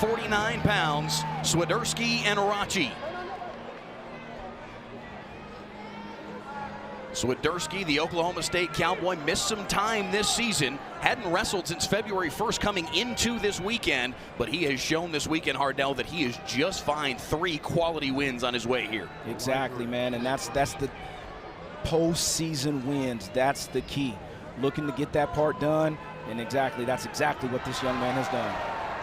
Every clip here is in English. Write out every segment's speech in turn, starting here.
149 pounds, Swiderski and Rachi. Swiderski, the Oklahoma State Cowboy, missed some time this season. Hadn't wrestled since February 1st coming into this weekend, but he has shown this weekend, Hardell, that he is just fine. 3 quality wins on his way here. Exactly, man, and that's the postseason wins. That's the key. Looking to get that part done, and that's exactly what this young man has done.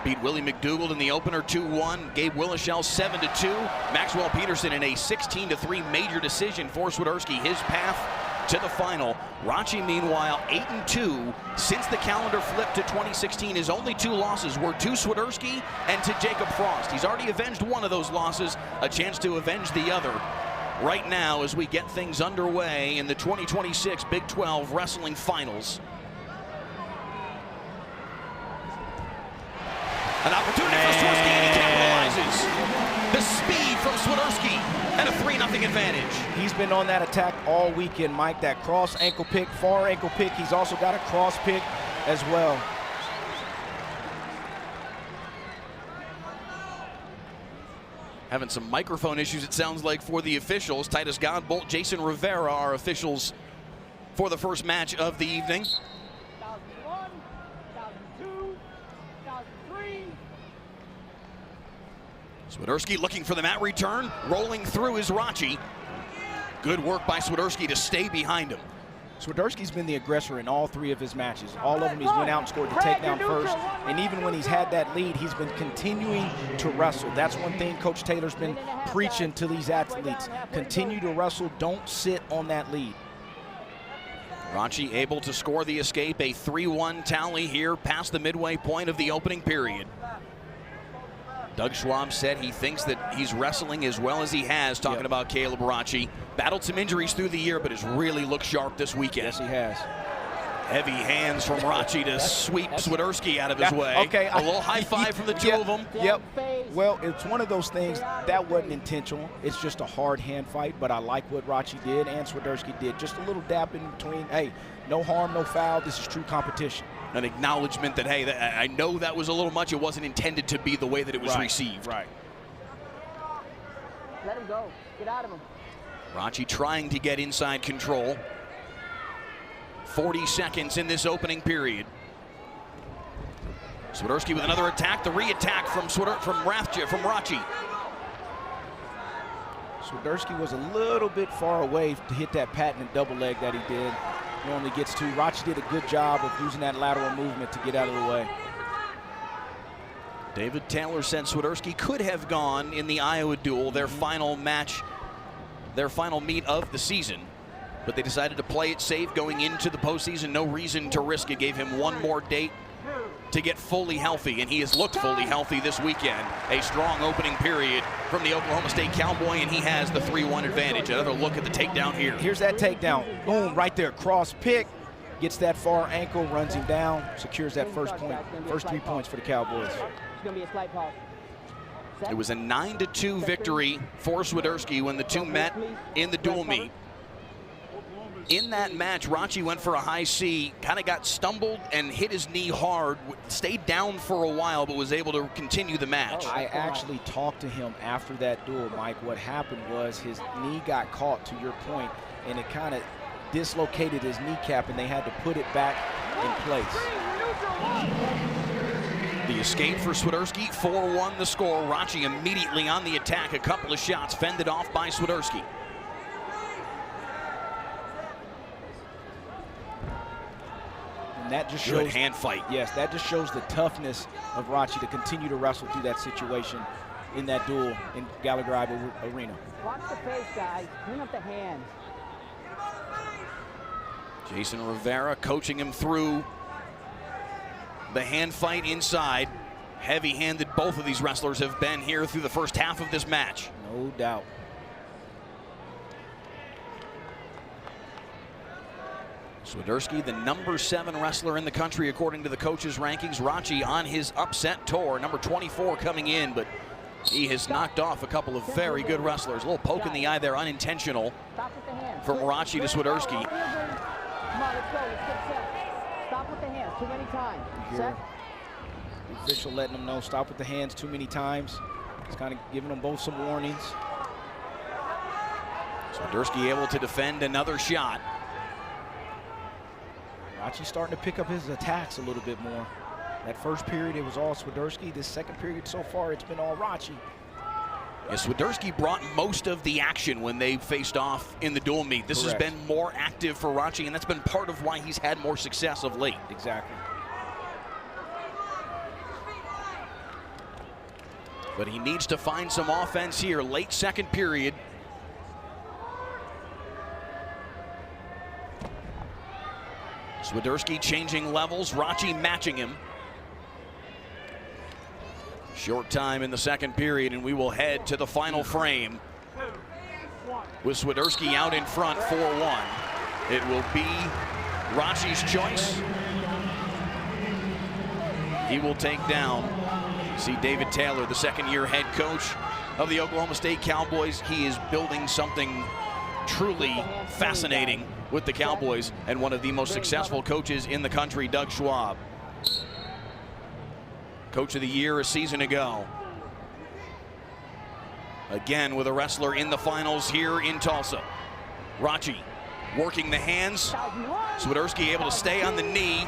Beat Willie McDougald in the opener 2-1. Gabe Willishell 7-2. Maxwell Peterson in a 16-3 major decision for Swiderski. His path to the final. Rachi, meanwhile, 8-2 since the calendar flipped to 2016. His only 2 losses were to Swiderski and to Jacob Frost. He's already avenged one of those losses, a chance to avenge the other. Right now, as we get things underway in the 2026 Big 12 Wrestling Finals. An opportunity for Swiderski, and he capitalizes. The speed from Swiderski, and a 3-0 advantage. He's been on that attack all weekend, Mike. That cross ankle pick, far ankle pick. He's also got a cross pick as well. Having some microphone issues, it sounds like, for the officials. Titus Godbolt, Jason Rivera are officials for the first match of the evening. Swiderski looking for the mat return. Rolling through is Rachi. Good work by Swiderski to stay behind him. Swiderski's been the aggressor in all 3 of his matches. All of them he's went out and scored the takedown first. And even when he's had that lead, he's been continuing to wrestle. That's one thing Coach Taylor's been preaching to these athletes. Continue to wrestle. Don't sit on that lead. Rachi able to score the escape. A 3-1 tally here past the midway point of the opening period. Doug Schwab said he thinks that he's wrestling as well as he has, talking about Caleb Rachi. Battled some injuries through the year, but has really looked sharp this weekend. Yes, he has. Heavy hands from Rachi to sweep Swiderski out of his way. Okay, a little high five from the 2 of them. Yep. Well, it's one of those things that wasn't intentional. It's just a hard hand fight, but I like what Rachi did and Swiderski did. Just a little dap in between. Hey, no harm, no foul. This is true competition. An acknowledgement that, hey, I know that was a little much. It wasn't intended to be the way that it was received. Right. Let him go. Get out of him. Rachi trying to get inside control. 40 seconds in this opening period. Swiderski with another attack. The re-attack from Rachi. Swiderski was a little bit far away to hit that patented double leg that he did. Normally gets to. Rachi did a good job of using that lateral movement to get out of the way. David Taylor said Swiderski could have gone in the Iowa duel, their final match, their final meet of the season. But they decided to play it safe going into the postseason. No reason to risk it. Gave him one more date to get fully healthy, and he has looked fully healthy this weekend. A strong opening period from the Oklahoma State Cowboy, and he has the 3-1 advantage. Another look at the takedown here. Here's that takedown. Boom, right there. Cross pick. Gets that far ankle, runs him down, secures that first point. First 3 points for the Cowboys. It's going to be a slight pause. It was a 9-2 victory for Swiderski when the 2 met in the dual meet. In that match, Rachi went for a high C, kind of got stumbled and hit his knee hard, stayed down for a while, but was able to continue the match. I actually talked to him after that duel, Mike. What happened was his knee got caught, to your point, and it kind of dislocated his kneecap, and they had to put it back in place. The escape for Swiderski, 4-1 the score. Rachi immediately on the attack, a couple of shots fended off by Swiderski. And that just shows good hand fight. Yes, that just shows the toughness of Rachi to continue to wrestle through that situation in that duel in Gallagher Arena. Watch the face, guys. Clean up the hands. Jason Rivera coaching him through the hand fight inside. Heavy-handed both of these wrestlers have been here through the first half of this match. No doubt. Swiderski, the number 7 wrestler in the country according to the coaches' rankings. Rachi on his upset tour, number 24 coming in, but he has knocked off a couple of very good wrestlers. A little poke in the eye there, unintentional, from Rachi to Swiderski. Come on, let's go. Let's get set. Stop with the hands. Too many times. Set. The official letting them know, stop with the hands too many times. He's kind of giving them both some warnings. Swiderski able to defend another shot. Rachi's starting to pick up his attacks a little bit more. That first period, it was all Swiderski. This second period so far, it's been all Rachi. Yeah, Swiderski brought most of the action when they faced off in the dual meet. This Correct. has been more active for Rachi, and that's been part of why he's had more success of late. Exactly. But he needs to find some offense here. Late second period. Swiderski changing levels, Rachi matching him. Short time in the second period, and we will head to the final frame with Swiderski out in front 4-1. It will be Rachi's choice. He will take down, see David Taylor, the second-year head coach of the Oklahoma State Cowboys. He is building something truly fascinating with the Cowboys, and one of the most successful coaches in the country, Doug Schwab. Coach of the Year a season ago. Again with a wrestler in the finals here in Tulsa. Rachi working the hands. Swiderski able to stay on the knee.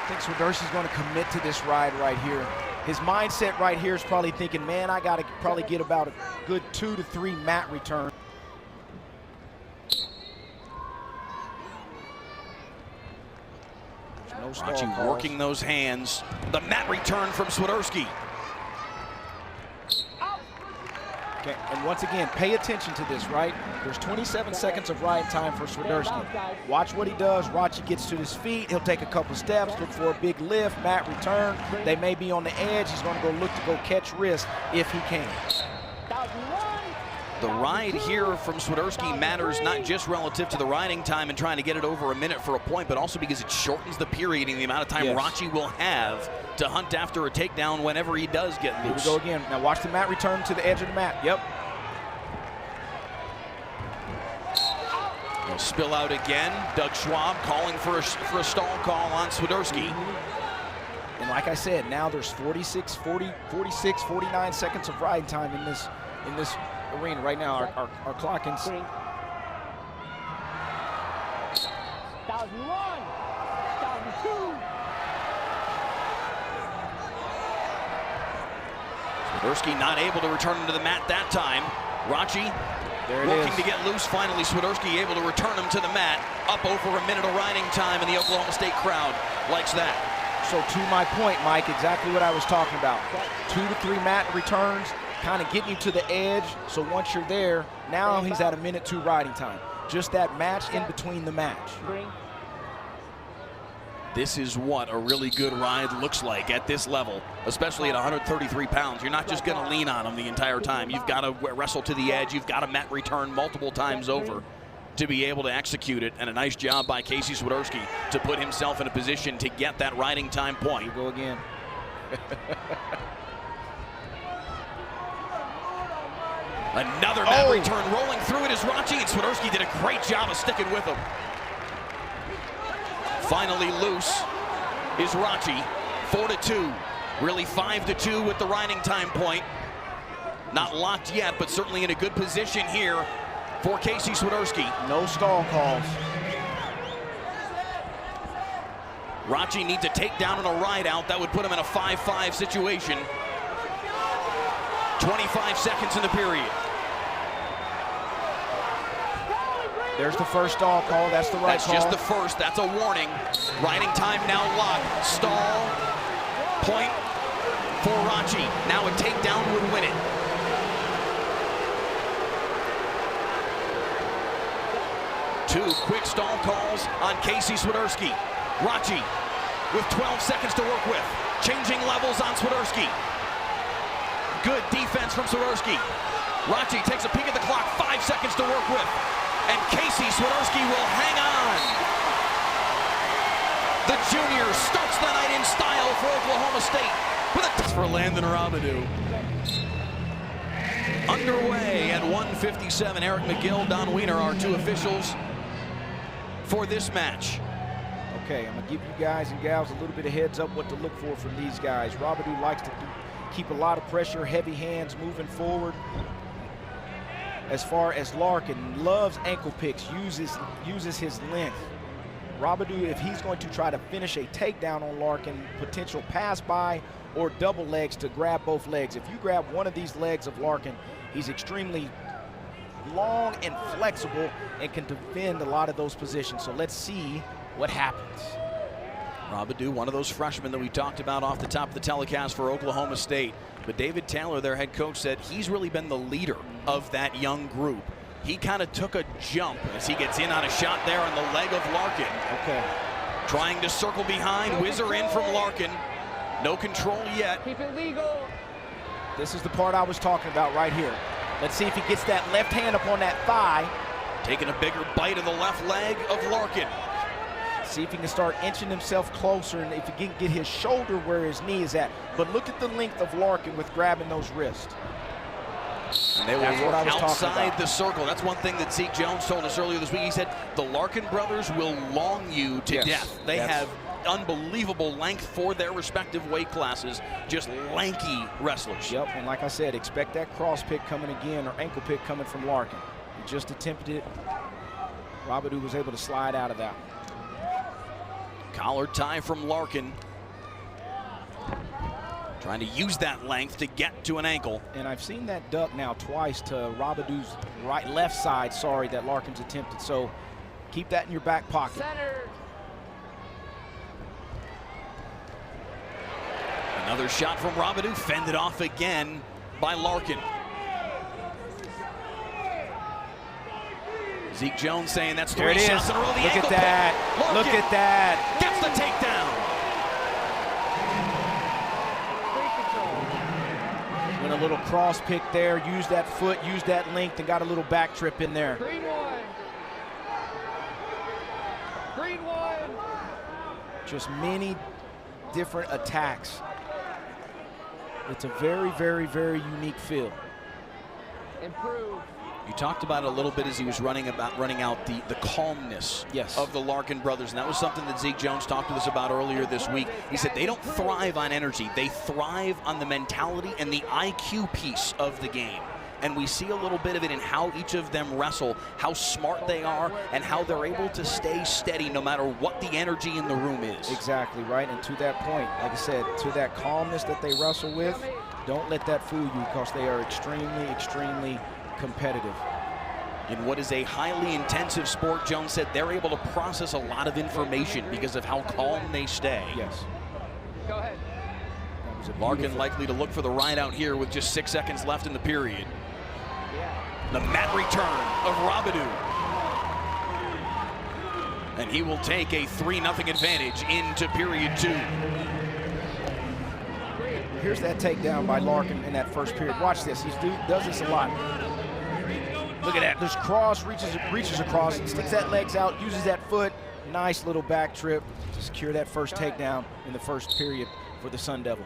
I think Swiderski's going to commit to this ride right here. His mindset right here is probably thinking, man, I got to probably get about a good 2 to 3 mat return. No Rachi working those hands. The mat return from Swiderski. Okay, and once again, pay attention to this, right? There's 27 seconds of ride time for Swiderski. Watch what he does. Rachi gets to his feet. He'll take a couple steps, look for a big lift, mat return. They may be on the edge. He's going to go look to go catch wrist if he can. The ride here from Swiderski matters not just relative to the riding time and trying to get it over a minute for a point, but also because it shortens the period and the amount of time Rachi will have to hunt after a takedown whenever he does get loose. Here we go again. Now watch the mat return to the edge of the mat. Yep. He'll spill out again. Doug Schwab calling for a stall call on Swiderski. And like I said, now there's 46, 49 seconds of ride time in this arena right now. Our clock in. 1001, 1002. Swiderski not able to return him to the mat that time. Rachi working to get loose. Finally, Swiderski able to return him to the mat. Up over a minute of riding time, and the Oklahoma State crowd likes that. So to my point, Mike, exactly what I was talking about. 2 to 3 mat returns, kind of getting you to the edge. So once you're there, now he's at a minute 2 riding time. Just that match in between the match. This is what a really good ride looks like at this level, especially at 133 pounds. You're not just going to lean on him the entire time. You've got to wrestle to the edge. You've got to mat return multiple times over to be able to execute it. And a nice job by Casey Swiderski to put himself in a position to get that riding time point. Here we go again. Another mat return rolling through it is Rachi, and Swiderski did a great job of sticking with him. Finally loose is Rachi, 4-2, really 5-2 with the riding time point. Not locked yet, but certainly in a good position here for Casey Swiderski. No stall calls. Rachi needs a takedown and a ride out. That would put him in a 5-5 situation. 25 seconds in the period. There's the first stall call. That's the right call. That's just the first. That's a warning. Riding time now locked. Stall. Point for Rachi. Now a takedown would win it. Two quick stall calls on Casey Swiderski. Rachi with 12 seconds to work with. Changing levels on Swiderski. Good defense from Swiderski. Rachi takes a peek at the clock. 5 seconds to work with. And Casey Swiderski will hang on. The junior starts the night in style for Oklahoma State with a touch for Landon Rabideau. Underway at 1:57. Eric McGill, Don Wiener are 2 officials for this match. Okay, I'm going to give you guys and gals a little bit of heads up what to look for from these guys. Rabadou likes to keep a lot of pressure, heavy hands moving forward. As far as Larkin, loves ankle picks, uses his length. Rabadou, if he's going to try to finish a takedown on Larkin, potential pass by or double legs to grab both legs. If you grab one of these legs of Larkin, he's extremely long and flexible and can defend a lot of those positions. So let's see what happens. Rabadou, one of those freshmen that we talked about off the top of the telecast for Oklahoma State. But David Taylor, their head coach, said he's really been the leader of that young group. He kind of took a jump as he gets in on a shot there on the leg of Larkin. Okay. Trying to circle behind, whizzer in from Larkin. No control yet. Keep it legal. This is the part I was talking about right here. Let's see if he gets that left hand up on that thigh. Taking a bigger bite of the left leg of Larkin. See if he can start inching himself closer and if he can get his shoulder where his knee is at. But look at the length of Larkin with grabbing those wrists. And they will work outside the circle. That's one thing that Zeke Jones told us earlier this week. He said the Larkin brothers will long you to death. They have unbelievable length for their respective weight classes. Just lanky wrestlers. Yep, and like I said, expect that cross pick coming again or ankle pick coming from Larkin. He just attempted it. Rabadou was able to slide out of that. Collar tie from Larkin. Trying to use that length to get to an ankle. And I've seen that duck now twice to Rabadou's left side, that Larkin's attempted. So keep that in your back pocket. Center. Another shot from Rabadou, fended off again by Larkin. Zeke Jones saying that's three shots in a row. Look at that. Look at that. Gets the takedown. Went a little cross pick there, used that foot, used that length, and got a little back trip in there. Green one. Green one. Just many different attacks. It's a very, very, very unique feel. Improve. You talked about it a little bit as he was running out the calmness of the Larkin brothers, and that was something that Zeke Jones talked to us about earlier this week. He said they don't thrive on energy. They thrive on the mentality and the IQ piece of the game. And we see a little bit of it in how each of them wrestle, how smart they are, and how they're able to stay steady no matter what the energy in the room is. Exactly, right? And to that point, like I said, to that calmness that they wrestle with, don't let that fool you because they are extremely, extremely competitive. In what is a highly intensive sport, Jones said they're able to process a lot of information because of how calm they stay. Yes. Go ahead. Larkin likely to look for the ride out here with just 6 seconds left in the period. The mat return of Rabadou. And he will take a 3-0 advantage into period 2. Here's that takedown by Larkin in that first period. Watch this. He does this a lot. Look at that. This cross reaches across, sticks that legs out, uses that foot. Nice little back trip to secure that first takedown in the first period for the Sun Devil.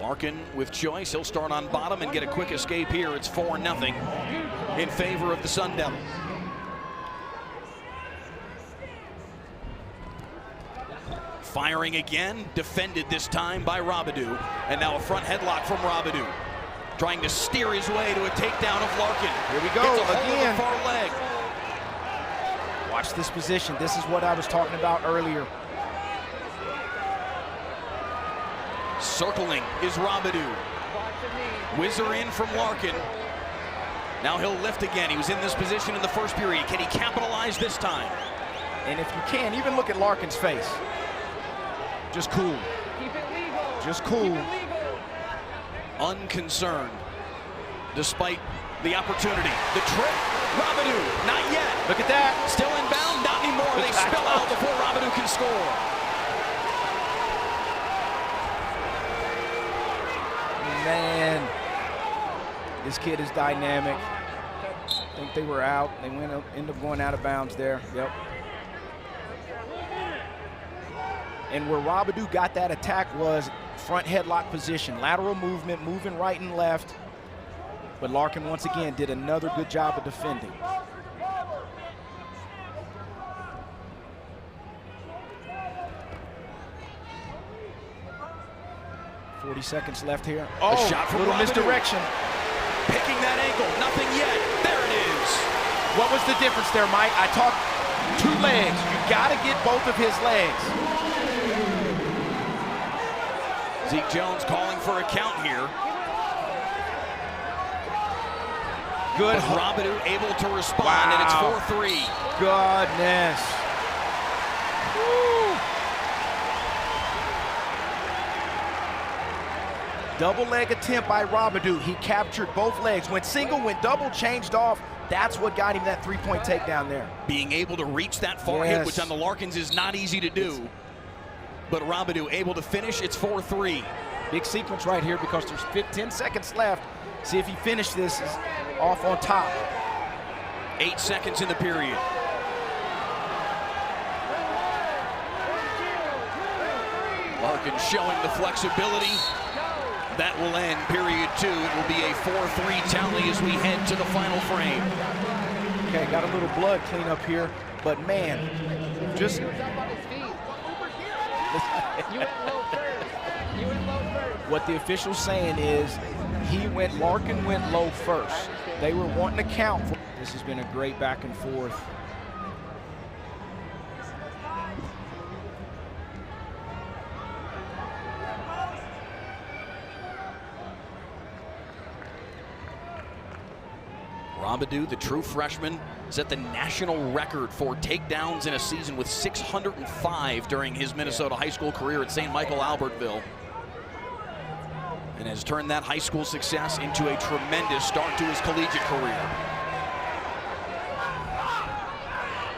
Larkin with choice. He'll start on bottom and get a quick escape here. It's 4-0 in favor of the Sun Devil. Firing again, defended this time by Rabadou. And now a front headlock from Rabadou. Trying to steer his way to a takedown of Larkin. Here we go again. Of the far leg. Watch this position. This is what I was talking about earlier. Circling is Rabadou. Whizzer in from Larkin. Now he'll lift again. He was in this position in the first period. Can he capitalize this time? And if you can, even look at Larkin's face. Just cool. Keep it legal. Just cool. Keep it legal. Unconcerned, despite the opportunity. The trick, Rabadou, not yet. Look at that. Still inbound, not anymore. They spill out before Rabadou can score. Man, this kid is dynamic. I think they were out. They ended up going out of bounds there. Yep. And where Rabadou got that attack was front headlock position, lateral movement, moving right and left. But Larkin once again did another good job of defending. 40 seconds left here. A shot from little Robidoux. misdirection. Picking that ankle, nothing yet. There it is. What was the difference there, Mike? I talked 2 legs. You got to get both of his legs. Zeke Jones calling for a count here. Good. But Robidoux able to respond, and it's 4-3. Goodness. Woo. Double leg attempt by Robidoux. He captured both legs. Went single, went double, changed off. That's what got him that 3-point takedown there. Being able to reach that far hit, which on the Larkins is not easy to do. But Robidoux able to finish, it's 4-3. Big sequence right here because there's 10 seconds left. See if he finishes this off on top. 8 seconds in the period. Larkin showing the flexibility. That will end period 2. It will be a 4-3 tally as we head to the final frame. Okay, got a little blood cleanup here, but man, just... He was up on his feet. You went low first. You went low first. What the official's saying is Larkin went low first. They were wanting to count. This has been a great back and forth. Robidoux, the true freshman, set the national record for takedowns in a season with 605 during his Minnesota high school career at St. Michael Albertville. And has turned that high school success into a tremendous start to his collegiate career.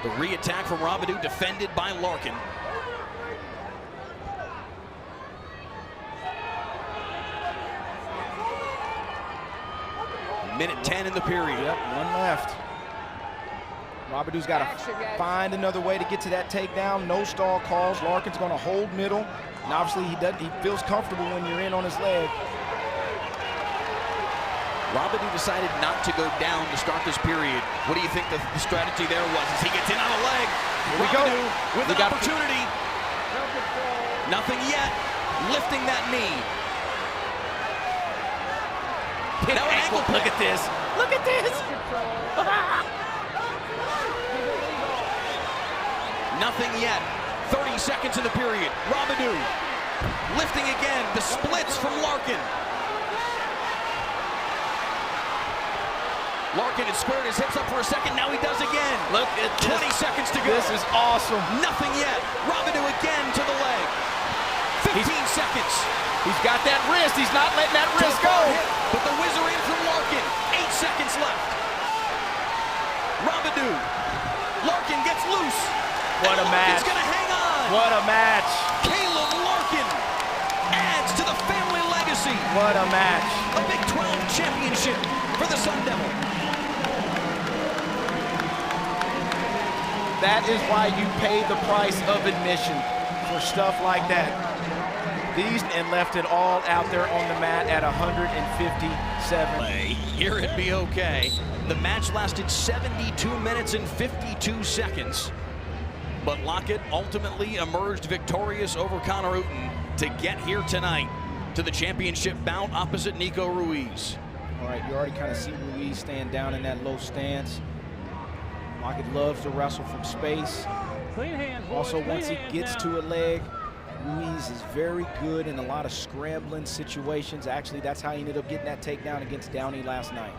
The re-attack from Robidoux defended by Larkin. Minute 10 in the period. Yep, 1 left. Robidoux's got to find another way to get to that takedown. No stall calls. Larkin's going to hold middle. And obviously he feels comfortable when you're in on his leg. Robidoux decided not to go down to start this period. What do you think the strategy there was? As he gets in on a leg. Here we go. With an opportunity. Nothing yet. Lifting that knee. Now an ankle. Look at this. Look at this. Nothing yet. 30 seconds in the period. Robidoux lifting again. The splits from Larkin. Larkin had squared his hips up for a second. Now he does again. Look at this. 20 seconds to go. This is awesome. Nothing yet. Robidoux again to the leg. 15 seconds. He's got that wrist. He's not letting that wrist go. But the whizzer in from Larkin. 8 seconds left. Robidoux. Larkin gets loose. What a match. He's going to hang on. What a match. Caleb Larkin adds to the family legacy. What a match. A Big 12 championship for the Sun Devil. That is why you pay the price of admission for stuff like that. And left it all out there on the mat at 157. Here it be okay. The match lasted 72 minutes and 52 seconds. But Lockett ultimately emerged victorious over Connor Uten to get here tonight to the championship bout opposite Nico Ruiz. All right, you already kind of see Ruiz stand down in that low stance. Lockett loves to wrestle from space. Clean hands, boys. Also, Clean once he hands gets now. to a leg, Ruiz is very good in a lot of scrambling situations. Actually, that's how he ended up getting that takedown against Downey last night.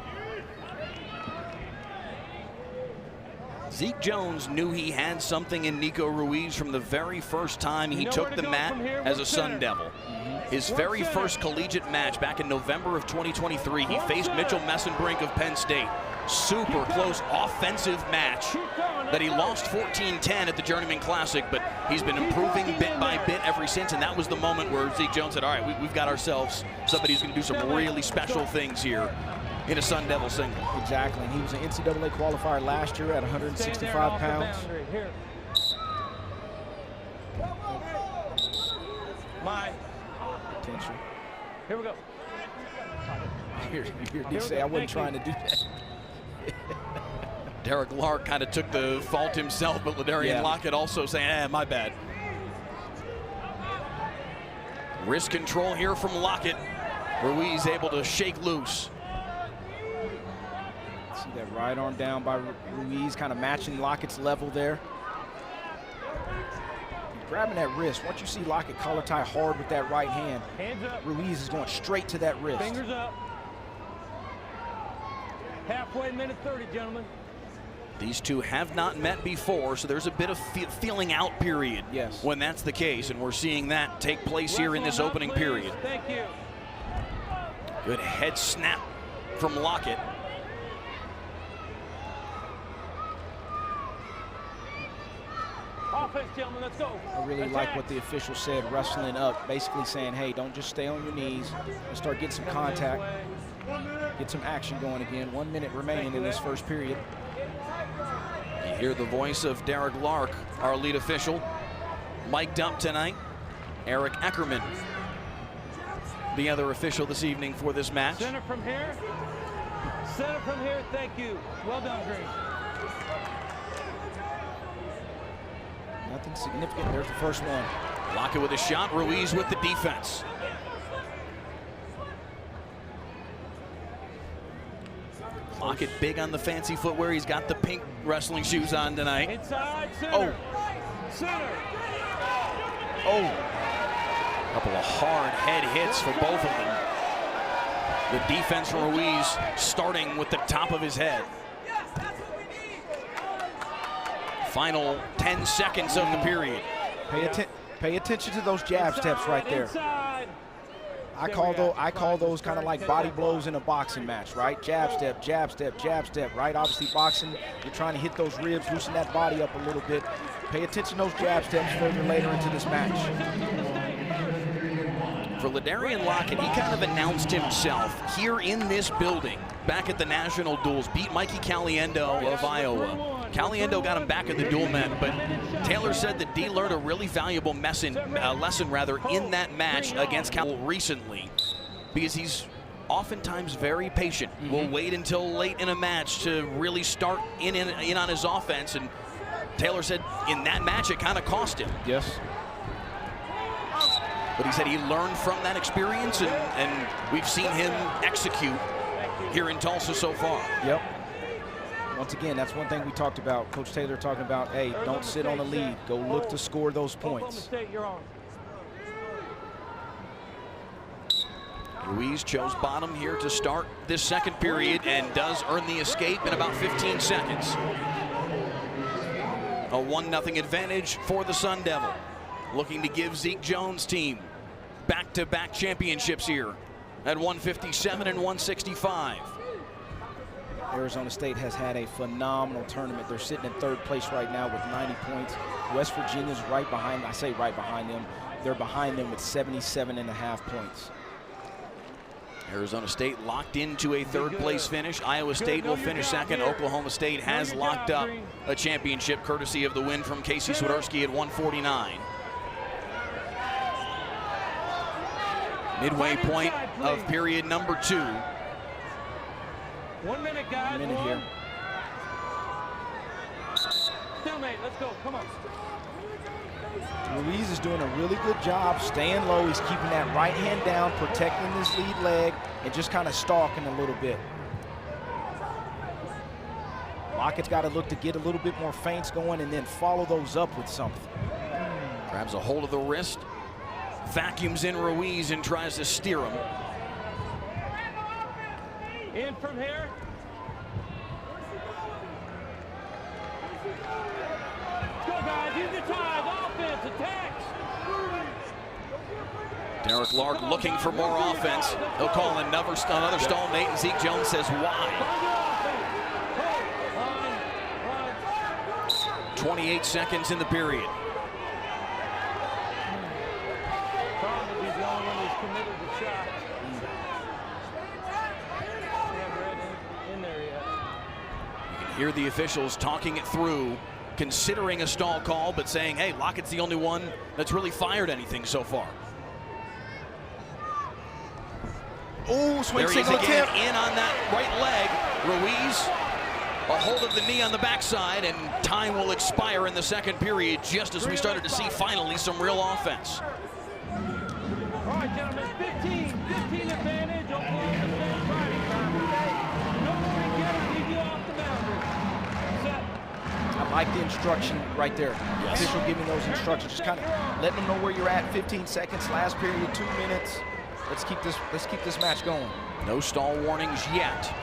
Zeke Jones knew he had something in Nico Ruiz from the very first time he took the mat as a Sun Devil. His very first collegiate match back in November of 2023, he faced Mitchell Messenbrink of Penn State. Super close offensive match that he lost 14-10 at the Journeyman Classic, but he's been improving bit by bit ever since, and that was the moment where Zeke Jones said, all right, we've got ourselves somebody who's going to do some really special things here in a Sun Devil single. Exactly, and he was an NCAA qualifier last year at 165 pounds. Attention. Here we go. You hear D say, I wasn't trying to do that. Derek Lark kind of took the fault himself, but Ladarian Lockett also saying, my bad. Wrist control here from Lockett. Ruiz able to shake loose. See that right arm down by Ruiz, kind of matching Lockett's level there. He's grabbing that wrist. Once you see Lockett collar tie hard with that right hand, Hands up. Ruiz is going straight to that wrist. Fingers up. Halfway, minute 30, gentlemen. These two have not met before, so there's a bit of feeling out period. Yes. When that's the case, and we're seeing that take place here in this opening period. Thank you. Good head snap from Lockett. Offense, gentlemen, let's go. I really Attack. like what the official said, wrestling up, basically saying, hey, don't just stay on your knees and start getting some contact, get some action going again. 1 minute remaining in this first period. You hear the voice of Derek Lark, our lead official, mic'd up tonight. Eric Eckerman, the other official this evening for this match. Center from here. Center from here. Thank you. Well done, Green. Nothing significant. There's the first one. Lockett with a shot, Ruiz with the defense. Lockett big on the fancy footwear. He's got the pink wrestling shoes on tonight. Inside, center. Oh. Center. Oh. A couple of hard head hits for both of them. The defense from Ruiz starting with the top of his head. Final 10 seconds of the period. Pay attention to those jab steps right there. Inside. I call those kind of like body blows in a boxing match, right? Jab step, jab step, jab step, right? Obviously boxing, you're trying to hit those ribs, loosen that body up a little bit. Pay attention to those jab steps further later into this match. For Ladarian Lockett, he kind of announced himself here in this building back at the National Duels, beat Mikey Caliendo of Iowa. Caliendo got him back in the dual mat, but Taylor said that D learned a really valuable lesson in that match against Cal recently, because he's oftentimes very patient. Will wait until late in a match to really start in on his offense, and Taylor said in that match it kind of cost him. Yes. But he said he learned from that experience, and we've seen him execute here in Tulsa so far. Yep. Once again, that's one thing we talked about. Coach Taylor talking about, hey, don't sit on the lead. Go look to score those points. Ruiz chose bottom here to start this second period and does earn the escape in about 15 seconds. A 1-0 advantage for the Sun Devil, looking to give Zeke Jones' team back-to-back championships here at 157 and 165. Arizona State has had a phenomenal tournament. They're sitting in third place right now with 90 points. West Virginia's right behind, I say right behind them. They're behind them with 77.5 points. Arizona State locked into a third place finish. Iowa State will finish second. Oklahoma State has locked up a championship courtesy of the win from Casey Swiderski at 149. Midway point of period number 2. 1 minute, guys. 1 minute here. Stalemate, let's go. Come on. Ruiz is doing a really good job staying low. He's keeping that right hand down, protecting his lead leg, and just kind of stalking a little bit. Lockett's got to look to get a little bit more feints going and then follow those up with something. Grabs a hold of the wrist, vacuums in Ruiz and tries to steer him. In from here. Go, guys. Use your ties. Offense. Attacks. Derek Lark looking for more offense. He'll call another stalemate, and Zeke Jones says why. 28 seconds in the period. Problem is he's the only one who's committed the shot. In there yet. You can hear the officials talking it through, considering a stall call, but saying, hey, Lockett's the only one that's really fired anything so far. Oh, swing There he is single again, attempt. in on that right leg. Ruiz, a hold of the knee on the backside, and time will expire in the second period, just as we started to see finally some real offense. All right, like the instruction right there. Yes. Official giving those instructions, just kind of letting them know where you're at. 15 seconds, last period, 2 minutes. Let's keep this match going. No stall warnings yet.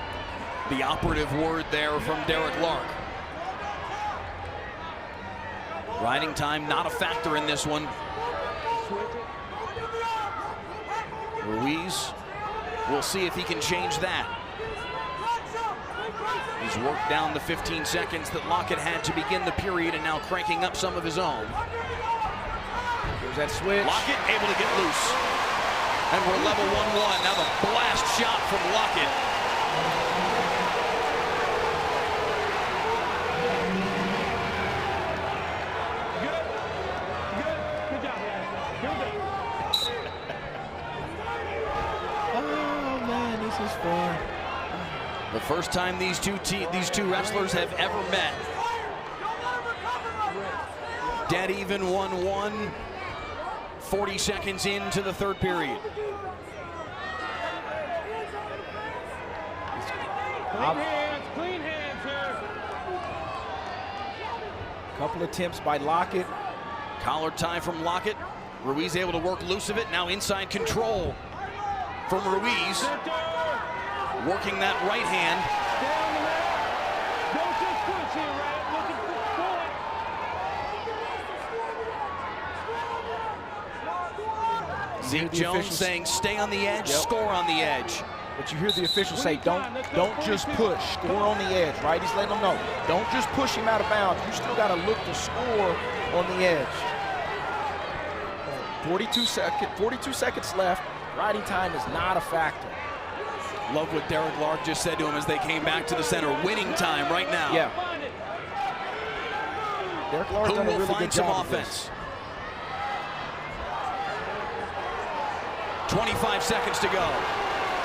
The operative word there from Derek Lark. Riding time not a factor in this one. Ruiz, we'll see if he can change that. He's worked down the 15 seconds that Lockett had to begin the period and now cranking up some of his own. Here's that switch. Lockett able to get loose. And we're level 1-1. Now the blast shot from Lockett. Good job, guys. Here we go. Oh man, this is fun. The first time these two wrestlers have ever met. Dead even 1-1. 40 seconds into the third period. Clean hands here. Couple attempts by Lockett. Collar tie from Lockett. Ruiz able to work loose of it. Now inside control from Ruiz. Working that right hand. Down the left. Don't just push here, right? Looking for Zeke Jones saying stay on the edge, Yep. score on the edge. But you hear the officials say, don't just push, score on the edge, right? He's letting them know, don't just push him out of bounds. You still got to look to score on the edge. 42 seconds left. Riding time is not a factor. Love what Derek Lark just said to him as they came back to the center. Winning time right now. Yeah. Derek Lark's Who done a will really find good some job of offense? 25 seconds to go.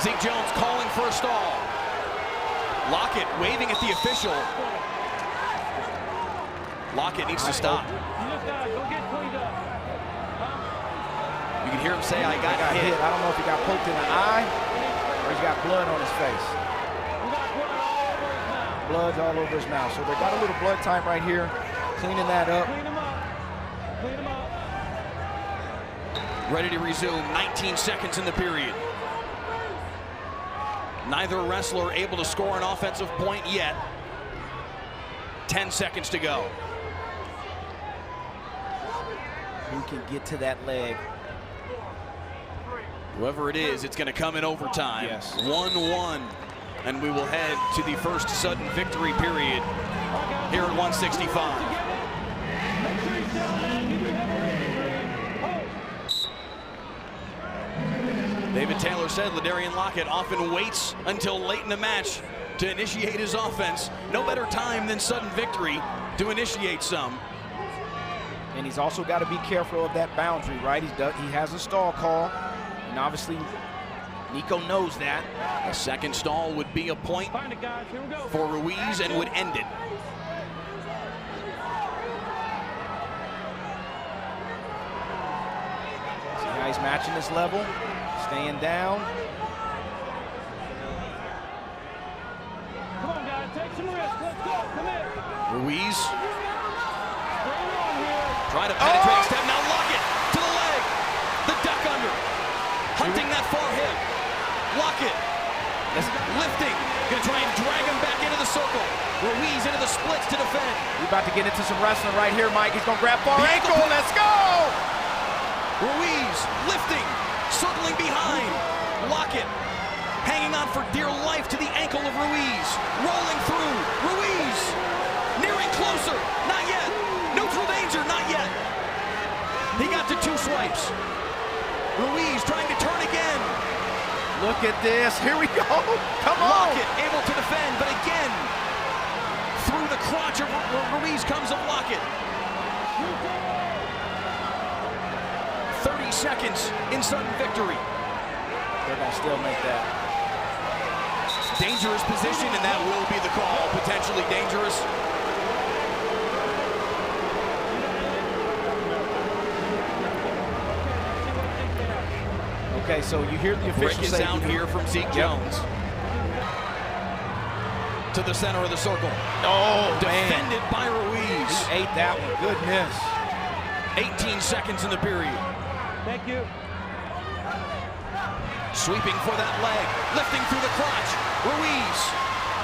Zeke Jones calling for a stall. Lockett waving at the official. Lockett needs to stop. You just gotta go get cleaned up. You can hear him say, I got hit. I don't know if he got poked in the eye or he's got blood on his face. We got blood all over his mouth. Blood's all over his mouth. So they got a little blood time right here, cleaning that up. Clean him up. Clean him up. Ready to resume, 19 seconds in the period. Neither wrestler able to score an offensive point yet. 10 seconds to go. Who can get to that leg? Whoever it is, it's going to come in overtime. Yes. 1-1. And we will head to the first sudden victory period here at 165. Make sure he's down, man. Keep your head on. David Taylor said Ladarian Lockett often waits until late in the match to initiate his offense. No better time than sudden victory to initiate some. And he's also got to be careful of that boundary, right? He has a stall call, and obviously Nico knows that. A second stall would be a point Find it, guys. Here we go. for Ruiz and would end it. See how he's matching this level, staying down. Come on, guys. Take some risks. Let's go. Come in. Ruiz Bring it on here. trying to penetrate step. Now Lockett to the leg. The duck under. Hunting that far hip. Lockett lifting. Gonna try and drag him back into the circle. Ruiz into the splits to defend. We're about to get into some wrestling right here, Mike. He's gonna grab far The ankle. ankle. Let's go! Ruiz lifting, circling behind. Lockett hanging on for dear life to the ankle of Ruiz. Rolling through. Ruiz nearing closer. Not yet. Neutral danger. Not yet. He got to 2 swipes. Ruiz trying to turn again. Look at this. Here we go. Come on. Lockett able to defend, but again, through the crotch of Ruiz comes of Lockett. 30 seconds in sudden victory. They're gonna still make that. Dangerous position, and that will be the call. Potentially dangerous. Okay, so you hear the Brick official is say out here from Zeke Jones. to the center of the circle. Oh, Defended man. by Ruiz. He ate that one. Good miss. 18 seconds in the period. Thank you. Sweeping for that leg, lifting through the crotch. Ruiz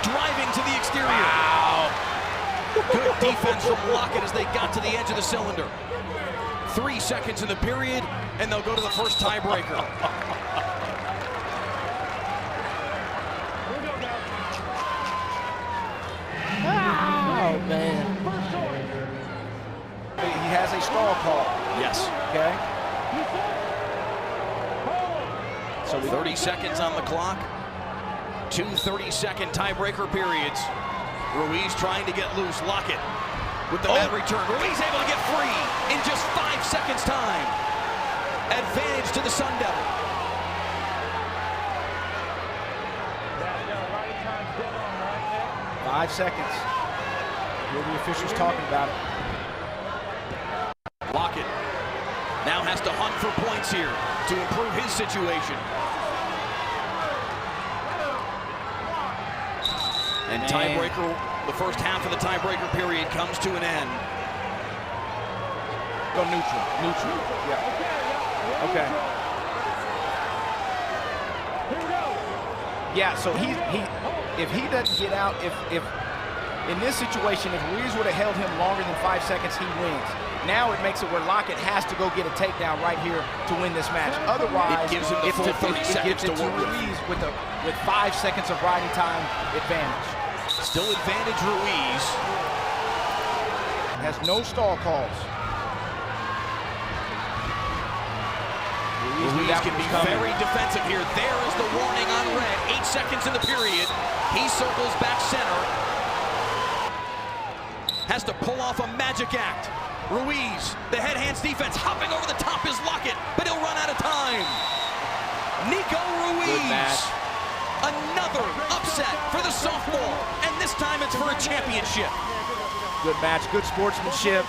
driving to the exterior. Wow. Good defense from Lockett as they got to the edge of the cylinder. 3 seconds in the period, and they'll go to the first tiebreaker. Oh, man. He has a stall call. Yes. Okay. So 30 seconds on the clock. 2 30-second tiebreaker periods. Ruiz trying to get loose. Lockett with the mad return. Ruiz able to get free in just 5 seconds time. Advantage to the Sun Devil. 5 seconds. Hear the officials talking about it. Lockett now has to hunt for points here to improve his situation. And tiebreaker, the first half of the tiebreaker period comes to an end. Go neutral. Neutral. Yeah. Okay. Yeah, so if he doesn't get out, if in this situation, if Ruiz would have held him longer than 5 seconds, he wins. Now it makes it where Lockett has to go get a takedown right here to win this match. Otherwise, it gives him the full 30 seconds to work with. Ruiz with 5 seconds of riding time advantage. Still advantage Ruiz. Has no stall calls. Ruiz can be very defensive here. There is the warning on red. 8 seconds in the period. He circles back center. Has to pull off a magic act. Ruiz, the head hands defense, hopping over the top is Lockett, but he'll run out of time. Nico Ruiz. Another upset for the sophomore, and this time it's for a championship. Good match, good sportsmanship.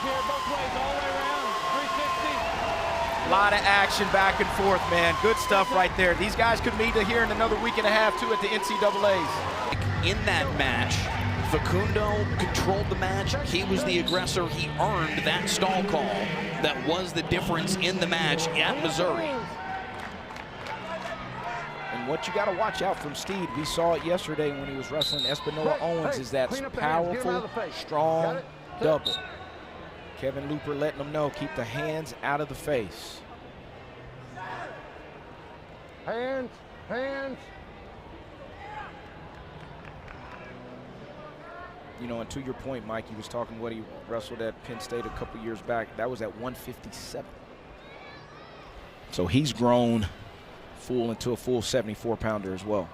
A lot of action back and forth, man. Good stuff right there. These guys could meet here in another week and a half, too, at the NCAAs. In that match, Facundo controlled the match. He was the aggressor. He earned that stall call that was the difference in the match at Missouri. And what you got to watch out from Steed, we saw it yesterday when he was wrestling Espinola Owens, is that powerful, strong double. Kevin Looper letting them know, keep the hands out of the face. Hands, hands. You know, and to your point, Mike, he was talking what he wrestled at Penn State a couple years back. That was at 157. So he's grown into a full 74-pounder as well.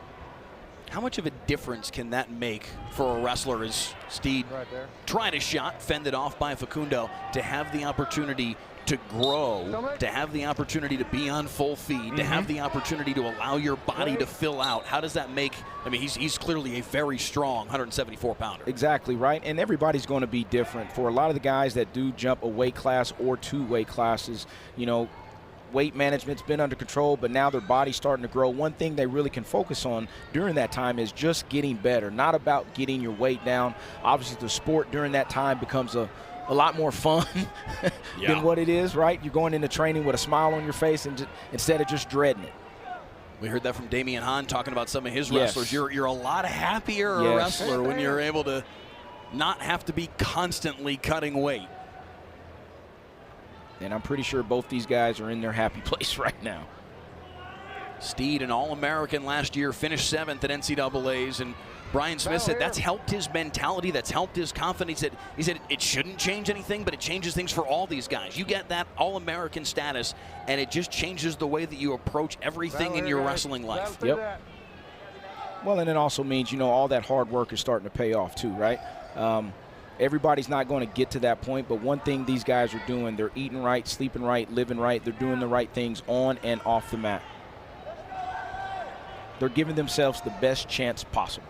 How much of a difference can that make for a wrestler as Steed tried a shot, fended off by Facundo, to have the opportunity to grow, to have the opportunity to be on full feed, to have the opportunity to allow your body to fill out? How does that make, I mean, he's clearly a very strong 174-pounder. Exactly, right? And everybody's going to be different. For a lot of the guys that do jump a weight class or 2 weight classes, you know, weight management's been under control, but now their body's starting to grow. One thing they really can focus on during that time is just getting better, not about getting your weight down. Obviously, the sport during that time becomes a lot more fun than what it is, right? You're going into training with a smile on your face and instead of just dreading it. We heard that from Damian Hahn talking about some of his wrestlers. You're a lot happier a wrestler when you're able to not have to be constantly cutting weight. And I'm pretty sure both these guys are in their happy place right now. Steed, an All-American last year, finished 7th at NCAAs, and Brian Smith said that's helped his mentality, that's helped his confidence. He said it shouldn't change anything, but it changes things for all these guys. You get that All-American status, and it just changes the way that you approach everything in your wrestling life. Yep. Well, and it also means, you know, all that hard work is starting to pay off too, right? Everybody's not going to get to that point, but one thing these guys are doing, they're eating right, sleeping right, living right. They're doing the right things on and off the mat. They're giving themselves the best chance possible.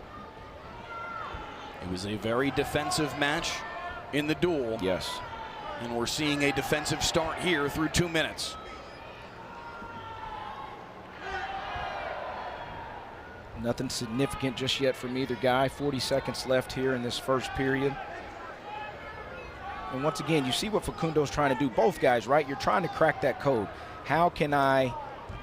It was a very defensive match in the duel. Yes. And we're seeing a defensive start here through 2 minutes. Nothing significant just yet from either guy. 40 seconds left here in this first period. And once again, you see what Facundo's trying to do. Both guys, right? You're trying to crack that code. How can I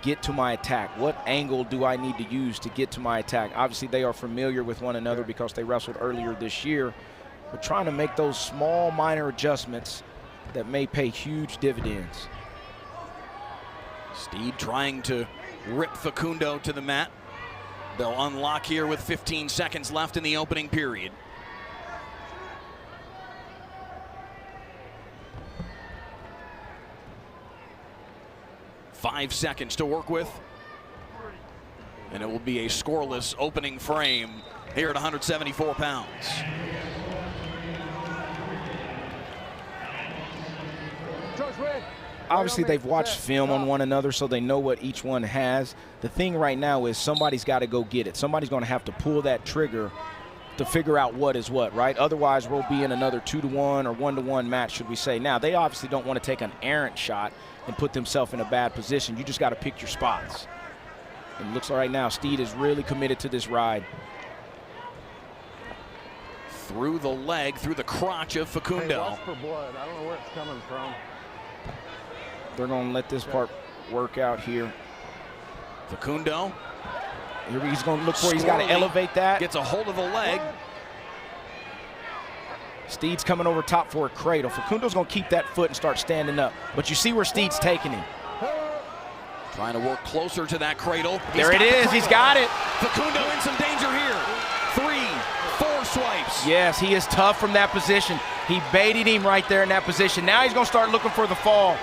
get to my attack? What angle do I need to use to get to my attack? Obviously, they are familiar with one another because they wrestled earlier this year, but trying to make those small, minor adjustments that may pay huge dividends. Steed trying to rip Facundo to the mat. They'll unlock here with 15 seconds left in the opening period. Five seconds to work with. And it will be a scoreless opening frame here at 174 pounds. Obviously, they've watched film on one another, so they know what each one has. The thing right now is somebody's got to go get it. Somebody's going to have to pull that trigger to figure out what is what, right? Otherwise, we'll be in another 2-to-1 or 1-to-1 match, should we say. Now, they obviously don't want to take an errant shot and put themselves in a bad position. You just got to pick your spots. And it looks like right now, Steed is really committed to this ride. Through the leg, through the crotch of Facundo. Hey, watch for blood. I don't know where it's coming from. They're going to let this part work out here. Facundo. Here he's going to look for, he's got to elevate that. Gets a hold of the leg. Steed's coming over top for a cradle. Facundo's going to keep that foot and start standing up. But you see where Steed's taking him. Trying to work closer to that cradle. There it is. He's got it. Facundo in some danger here. 3, 4 swipes. Yes, he is tough from that position. He baited him right there in that position. Now he's going to start looking for the fall.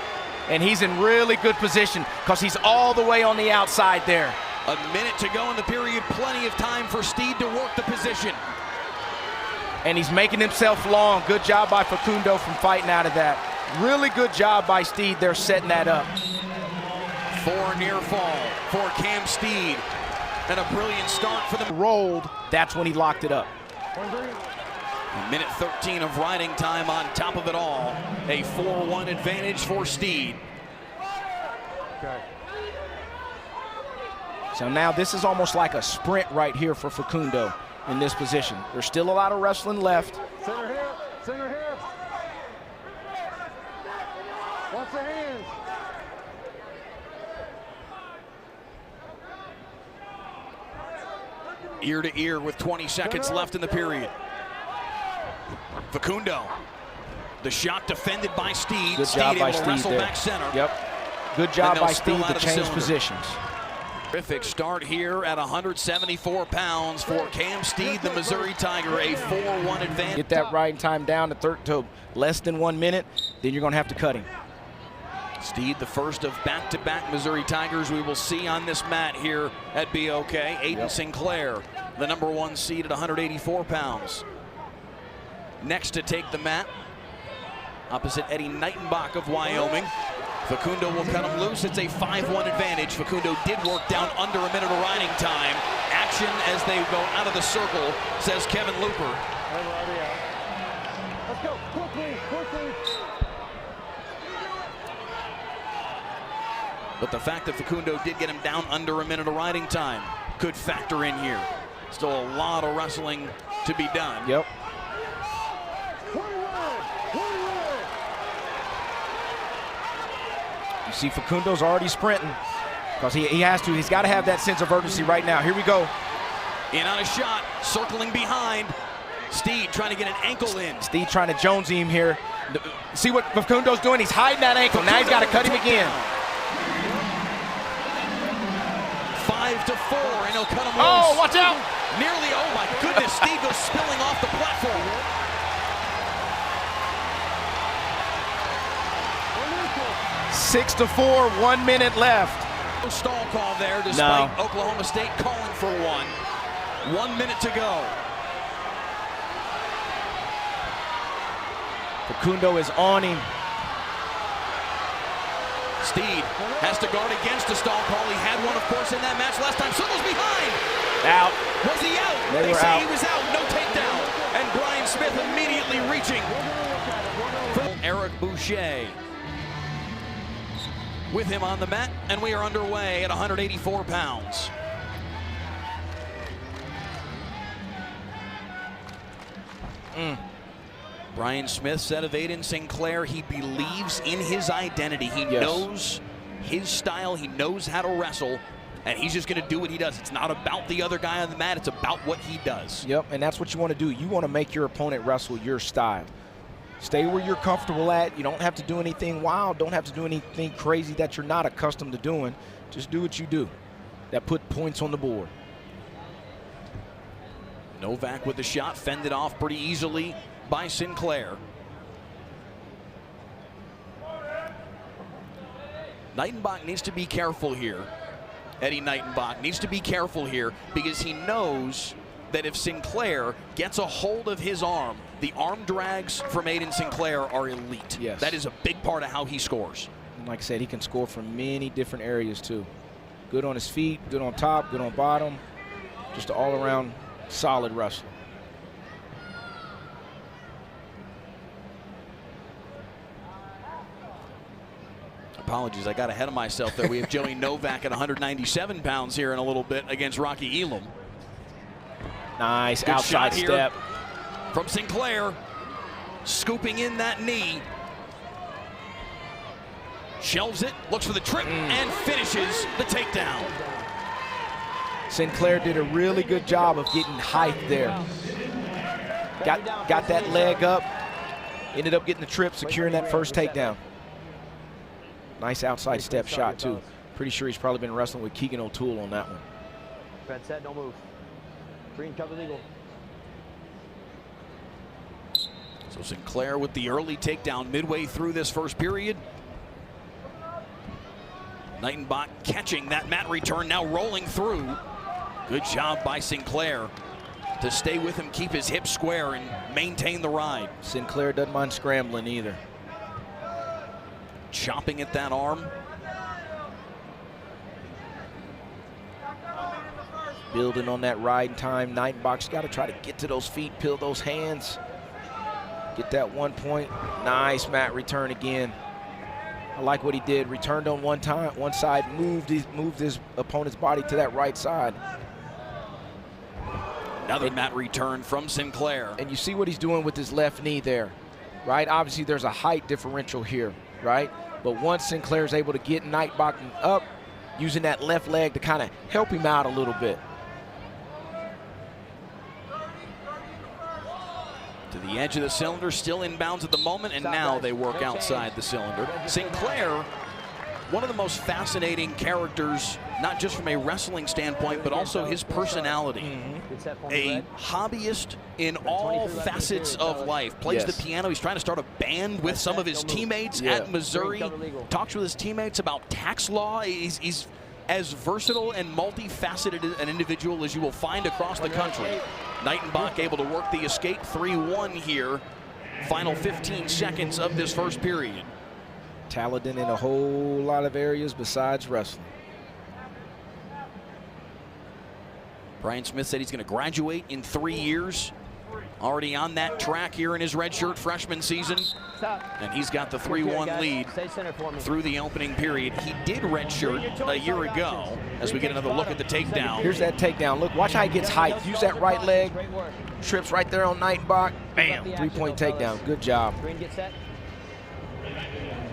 And he's in really good position because he's all the way on the outside there. A minute to go in the period. Plenty of time for Steed to work the position. And he's making himself long. Good job by Facundo from fighting out of that. Really good job by Steed there setting that up. 4 near fall for Cam Steed. And a brilliant start for the rolled. That's when he locked it up. A minute 13 of riding time on top of it all. A 4-1 advantage for Steed. Okay. So now this is almost like a sprint right here for Facundo in this position. There's still a lot of wrestling left. Center hip, center hip. Watch the hands. Ear to ear with 20 seconds left in the period. Facundo. The shot defended by Steed. Good Steed job by able to Steed wrestle there. back center. Yep. Good job by Steed to change positions. Terrific start here at 174 pounds for Cam Steed, the Missouri Tiger, a 4-1 advantage. Get that riding time down to less than 1 minute, then you're going to have to cut him. Steed, the first of back-to-back Missouri Tigers we will see on this mat here at BOK. Aiden Sinclair, the #1 seed at 184 pounds. Next to take the mat, opposite Eddie Knightenbach of Wyoming. Facundo will cut him loose. It's a 5-1 advantage. Facundo did work down under a minute of riding time. Action as they go out of the circle, says Kevin Looper. Let's go, quickly, quickly. But the fact that Facundo did get him down under a minute of riding time could factor in here. Still a lot of wrestling to be done. Yep. You see Facundo's already sprinting because he has to. He's got to have that sense of urgency right now. Here we go. In on a shot, circling behind. Steed trying to get an ankle in. Steed trying to Jonesy him here. See what Facundo's doing? He's hiding that ankle. Now he's got to cut him again. 5-4, and he'll cut him loose. Oh, watch out! Nearly, oh my goodness, Steed goes spilling off the platform. 6-4, 1 minute left. No stall call there, despite Oklahoma State calling for one. 1 minute to go. Facundo is on him. Steed has to guard against a stall call. He had one, of course, in that match last time. Circles behind. Out. Was he out? They say he was out. No takedown. And Brian Smith immediately reaching for Eric Boucher. With him on the mat, and we are underway at 184 pounds. Brian Smith said of Aiden Sinclair, he believes in his identity. He knows his style. He knows how to wrestle. And he's just going to do what he does. It's not about the other guy on the mat. It's about what he does. Yep, and that's what you want to do. You want to make your opponent wrestle your style. Stay where you're comfortable at. You don't have to do anything wild. Don't have to do anything crazy that you're not accustomed to doing. Just do what you do. That put points on the board. Novak with the shot, fended off pretty easily by Sinclair. Nightenbach needs to be careful here. Eddie Nightenbach needs to be careful here because he knows that if Sinclair gets a hold of his arm, the arm drags from Aiden Sinclair are elite. Yes. That is a big part of how he scores. And like I said, he can score from many different areas too. Good on his feet, good on top, good on bottom. Just an all-around solid wrestler. Apologies, I got ahead of myself there. We have Joey Novak at 197 pounds here in a little bit against Rocky Elam. Nice Good outside step. From Sinclair, scooping in that knee. Shelves it, looks for the trip, and finishes the takedown. Sinclair did a really good job of getting height there. Got that leg up, ended up getting the trip, securing that first takedown. Nice outside step shot too. Pretty sure he's probably been wrestling with Keegan O'Toole on that one. Red set, don't move. Green cover legal. So Sinclair with the early takedown midway through this first period. Nightenbach catching that mat return, now rolling through. Good job by Sinclair to stay with him, keep his hips square, and maintain the ride. Sinclair doesn't mind scrambling either. Chopping at that arm. Building on that ride time. Nightenbach's got to try to get to those feet, peel those hands. Get that 1 point. Nice mat return again. I like what he did. Returned on one side, moved his opponent's body to that right side. Another mat return from Sinclair. And you see what he's doing with his left knee there, right? Obviously, there's a height differential here, right? But once Sinclair's able to get Nightenbach up, using that left leg to kind of help him out a little bit. To the edge of the cylinder, still inbounds at the moment, and now they work outside the cylinder. Sinclair, one of the most fascinating characters, not just from a wrestling standpoint, but also his personality. A hobbyist in all facets of life. Plays the piano. He's trying to start a band with some of his teammates at Missouri. Talks with his teammates about tax law. He's as versatile and multifaceted an individual as you will find across the country. Nightenbach able to work the escape 3-1 here. Final 15 seconds of this first period. Talented in a whole lot of areas besides wrestling. Brian Smith said he's going to graduate in 3 years. Already on that track here in his redshirt freshman season. And he's got the 3-1 lead through the opening period. He did redshirt a year ago as we get another look at the takedown. Here's that takedown. Look, watch how he gets height. Use that right leg. Trips right there on Nightenbach. Bam, 3-point takedown. Good job.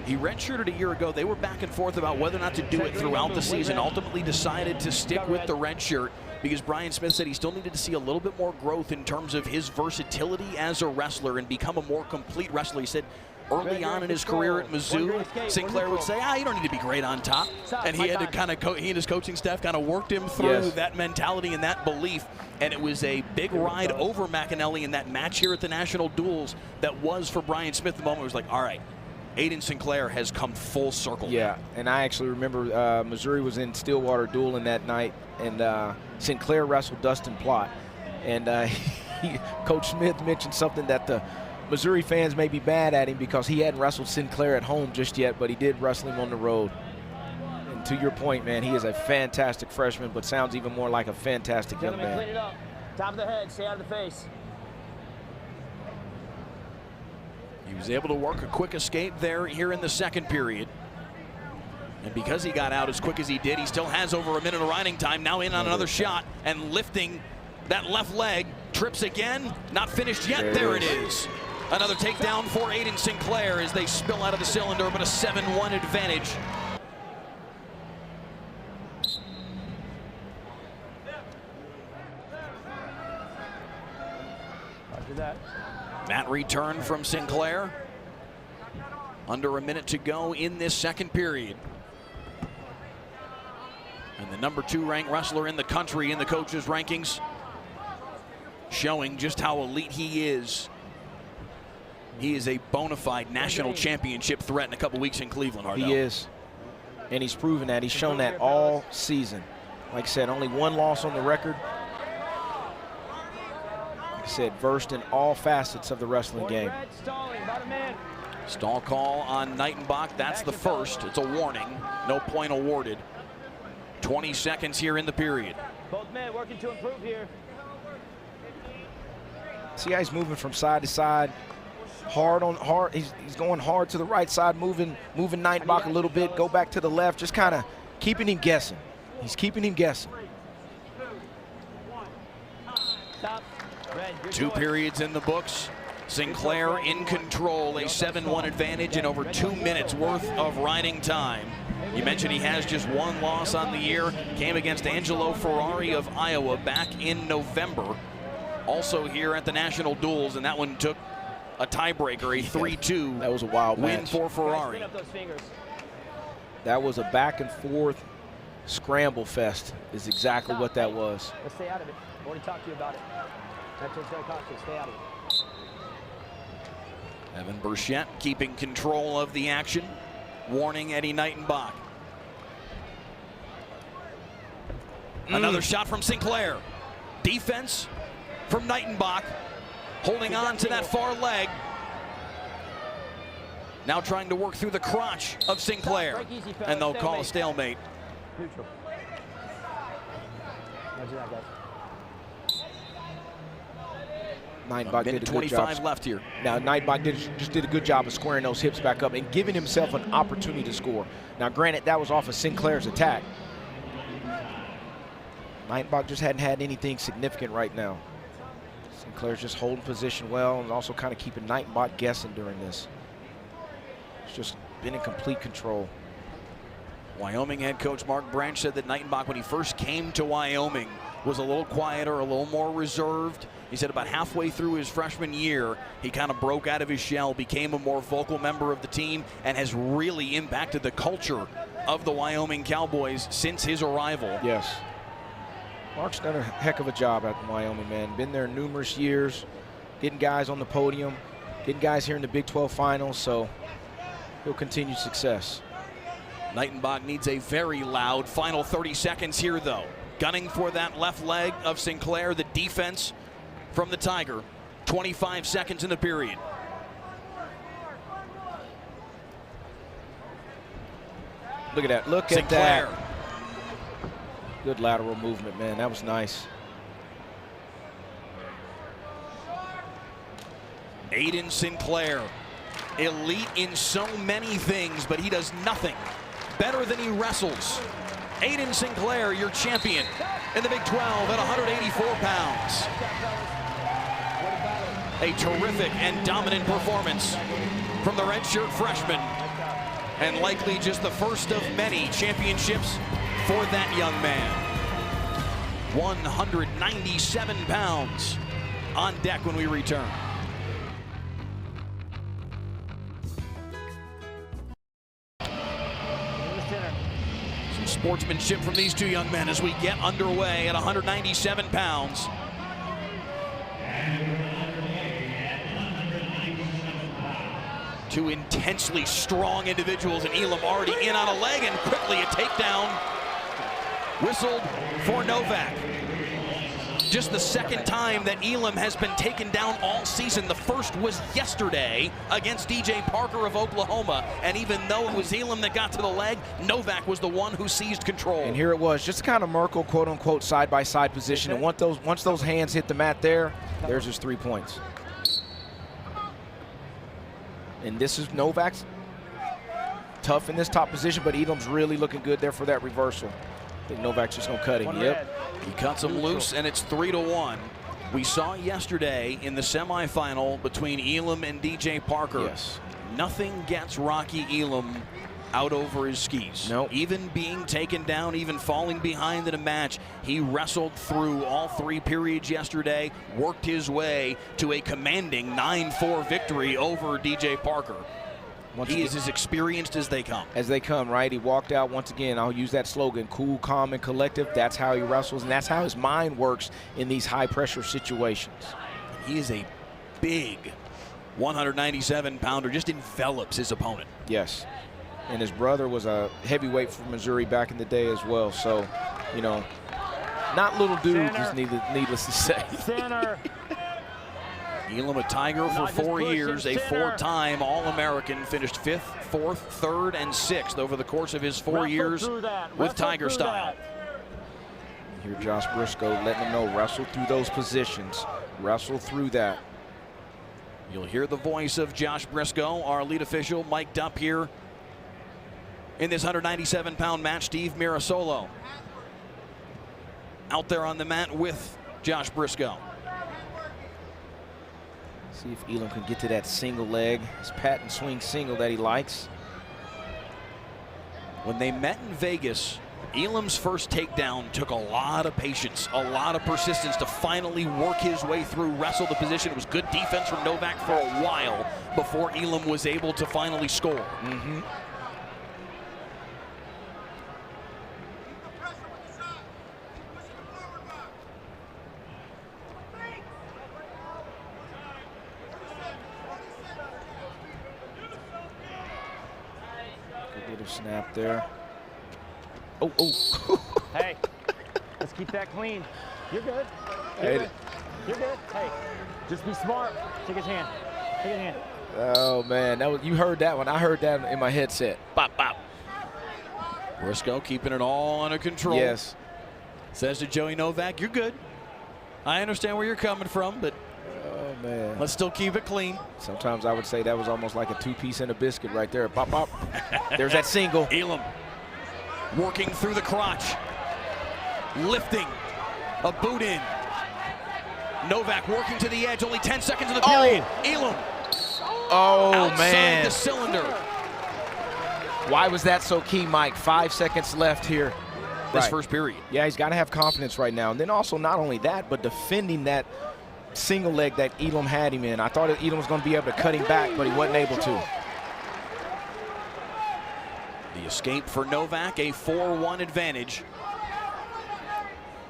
He redshirted a year ago. They were back and forth about whether or not to do it throughout the season. Ultimately decided to stick with the red shirt because Brian Smith said he still needed to see a little bit more growth in terms of his versatility as a wrestler and become a more complete wrestler. He said early on in his career at Mizzou, Sinclair would say, you don't need to be great on top. And he had to kind of, he and his coaching staff kind of worked him through that mentality and that belief. And it was a big ride over McAnally in that match here at the National Duels that was for Brian Smith. The moment was like, all right, Aiden Sinclair has come full circle. Yeah, and I actually remember Missouri was in Stillwater dueling that night, and Sinclair wrestled Dustin Plott. And Coach Smith mentioned something that the Missouri fans may be mad at him because he hadn't wrestled Sinclair at home just yet, but he did wrestle him on the road. And to your point, man, he is a fantastic freshman, but sounds even more like a fantastic young man. Clean it up. Top of the head, stay out of the face. He was able to work a quick escape there here in the second period. And because he got out as quick as he did, he still has over a minute of riding time. Now in on another shot and lifting that left leg, Trips again, not finished yet. There it is. Another takedown for Aiden Sinclair as they spill out of the cylinder, but a 7-1 advantage. After that. That return from Sinclair. Under a minute to go in this second period. And the number 2 ranked wrestler in the country in the coaches' rankings, showing just how elite he is. He is a bona fide national championship threat in a couple weeks in Cleveland, Hardell. He is. And he's proven that. He's shown that all season. Like I said, only 1 loss on the record. Like I said, versed in all facets of the wrestling game. Stall call on Knightenbach. That's the first. It's a warning. No point awarded. 20 seconds here in the period. Both men working to improve here. See how he's moving from side to side. Hard. He's going hard to the right side, moving Knightenbach a little bit. Go back to the left, just kind of keeping him guessing. He's keeping him guessing. Stop. Red, 2 periods in the books. Sinclair in control, a 7-1 advantage in over 2 minutes worth of riding time. You mentioned he has just 1 loss on the year. Came against Angelo Ferrari of Iowa back in November. Also here at the National Duels, and that one took a tiebreaker, a 3-2 that was a wild win match for Ferrari. That was a back and forth scramble fest is exactly what that was. Let's stay out of it. I want to talk to you about it. That's what's going to cost you. Stay out of it. Evan Burchett keeping control of the action, warning Eddie Knightenbach. Another shot from Sinclair. Defense from Knightenbach, holding on to that far leg. Now trying to work through the crotch of Sinclair, and they'll call a stalemate. Neutral. Imagine that, guys. Knightenbach did a good 25 job. left here. Now Knightenbach just did a good job of squaring those hips back up and giving himself an opportunity to score. Now granted, that was off of Sinclair's attack. Knightenbach just hadn't had anything significant right now. Sinclair's just holding position well and also kind of keeping Knightenbach guessing during this. It's just been in complete control. Wyoming head coach Mark Branch said that Knightenbach, when he first came to Wyoming, was a little quieter, a little more reserved. He said about halfway through his freshman year, he kind of broke out of his shell, became a more vocal member of the team, and has really impacted the culture of the Wyoming Cowboys since his arrival. Yes. Mark's done a heck of a job at Wyoming, man. Been there numerous years, getting guys on the podium, getting guys here in the Big 12 finals, so he'll continue success. Knightenbach needs a very loud final 30 seconds here, though. Gunning for that left leg of Sinclair, the defense from the Tiger. 25 seconds in the period. Look at that. Look Sinclair. at that. Good lateral movement, man. That was nice. Aiden Sinclair, elite in so many things, but he does nothing better than he wrestles. Aiden Sinclair, your champion in the Big 12 at 184 pounds. A terrific and dominant performance from the redshirt freshman, and likely just the first of many championships for that young man. 197 pounds on deck when we return. Some sportsmanship from these 2 young men as we get underway at 197 pounds. Two intensely strong individuals, and Elam already in on a leg, and quickly a takedown whistled for Novak. Just the second time that Elam has been taken down all season. The first was yesterday against DJ Parker of Oklahoma, and even though it was Elam that got to the leg, Novak was the one who seized control. And here it was, just kind of Merkel, quote-unquote, side-by-side position, and once those hands hit the mat there's his 3 points. And this is Novak's tough in this top position, but Elam's really looking good there for that reversal. I think Novak's just gonna cut him. Yep. He cuts him loose, and it's 3-1. We saw yesterday in the semifinal between Elam and DJ Parker. Yes. Nothing gets Rocky Elam out over his skis. Nope. Even being taken down, even falling behind in a match, he wrestled through all 3 periods yesterday, worked his way to a commanding 9-4 victory over DJ Parker. He is as experienced as they come. As they come, right? He walked out once again. I'll use that slogan, cool, calm, and collective. That's how he wrestles, and that's how his mind works in these high-pressure situations. He is a big 197-pounder, just envelops his opponent. Yes. And his brother was a heavyweight from Missouri back in the day as well. So, you know, not little dudes, is needless to say. Center. Elam, a Tiger for 4 years, a 4-time All-American, finished 5th, 4th, 3rd, and 6th over the course of his 4 years with Tiger style. Here, Josh Briscoe letting them know, wrestle through those positions, wrestle through that. You'll hear the voice of Josh Briscoe, our lead official, mic'd up here in this 197-pound match. Steve Mirasolo out there on the mat with Josh Briscoe. See if Elam can get to that single leg, his patent swing single that he likes. When they met in Vegas, Elam's first takedown took a lot of patience, a lot of persistence to finally work his way through, wrestle the position. It was good defense from Novak for a while before Elam was able to finally score. Snap there. Oh, oh. Hey, let's keep that clean. You're good. You're good. Hey, just be smart. Take his hand. Take his hand. Oh, man. That was, you heard that one. I heard that in my headset. Bop, bop. Briscoe keeping it all under control. Yes. Says to Joey Novak, you're good. I understand where you're coming from, but oh, man. Let's still keep it clean. Sometimes I would say that was almost like a 2-piece and a biscuit right there. Pop, pop. There's that single. Elam working through the crotch. Lifting. A boot in. Novak working to the edge. Only 10 seconds of the period. Elam. Oh, outside man. the cylinder. Why was that so key, Mike? 5 seconds left here. This first period. Yeah, he's got to have confidence right now. And then also not only that, but defending that single leg that Elam had him in. I thought Elam was going to be able to cut him back, but he wasn't able to. The escape for Novak, a 4-1 advantage.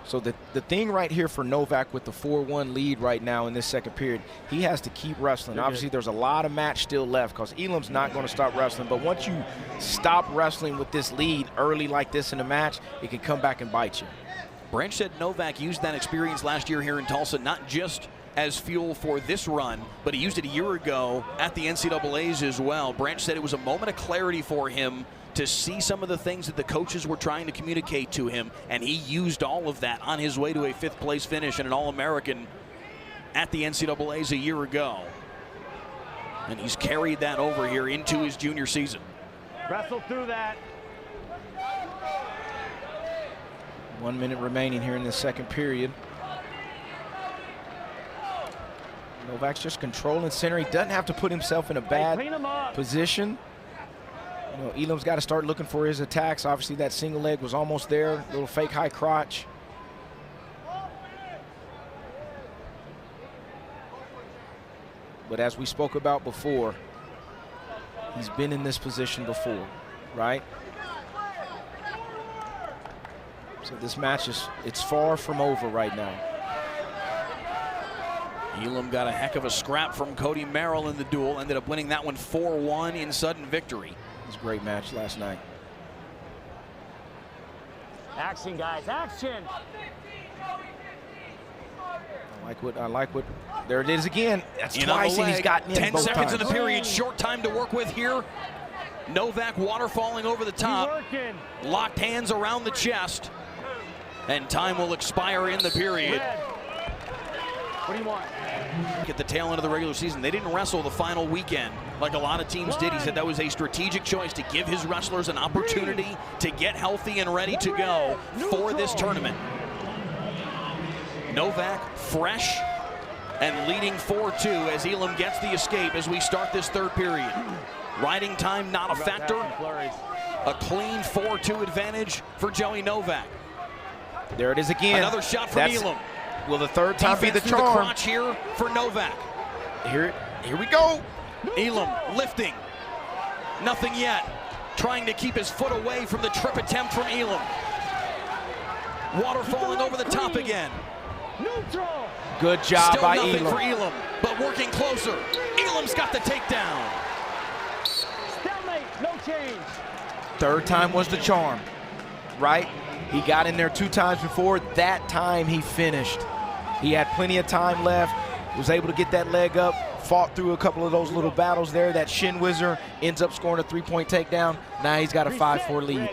So the thing right here for Novak with the 4-1 lead right now in this second period, he has to keep wrestling. Obviously, there's a lot of match still left because Elam's not going to stop wrestling. But once you stop wrestling with this lead early like this in a match, it can come back and bite you. Branch said Novak used that experience last year here in Tulsa, not just as fuel for this run, but he used it a year ago at the NCAAs as well. Branch said it was a moment of clarity for him to see some of the things that the coaches were trying to communicate to him, and he used all of that on his way to a 5th place finish and an All-American at the NCAAs a year ago. And he's carried that over here into his junior season. Wrestle through that. 1 minute remaining here in the second period. Novak's just controlling center. He doesn't have to put himself in a bad position. You know, Elam's got to start looking for his attacks. Obviously, that single leg was almost there. Little fake high crotch. But as we spoke about before, he's been in this position before, right? So this match it's far from over right now. Elam got a heck of a scrap from Cody Merrill in the duel. Ended up winning that one 4-1 in sudden victory. It was a great match last night. Action, guys, action. I like what, there it is again. That's In twice and he's gotten in 10 both seconds times. in the period, short time to work with here. Novak waterfalling over the top. Locked hands around the chest. And time will expire in the period. What do you want? At the tail end of the regular season, they didn't wrestle the final weekend like a lot of teams did. He said that was a strategic choice to give his wrestlers an opportunity to get healthy and ready to go for this tournament. Novak fresh and leading 4-2 as Elam gets the escape as we start this third period. Riding time not a factor. A clean 4-2 advantage for Joey Novak. There it is again. Another shot from Elam. Will the third time be the Defense through charm? the crotch here for Novak. Here we go. Elam lifting. Nothing yet. Trying to keep his foot away from the trip attempt from Elam. Water falling over the top again. Neutral. Good job Still by nothing Elam. for Elam, but working closer. Elam's got the takedown. Stalemate. No change. Third time was the charm, right? He got in there 2 times before. That time he finished. He had plenty of time left, was able to get that leg up, fought through a couple of those little battles there. That shin whizzer ends up scoring a 3-point takedown. Now he's got a 5-4 lead.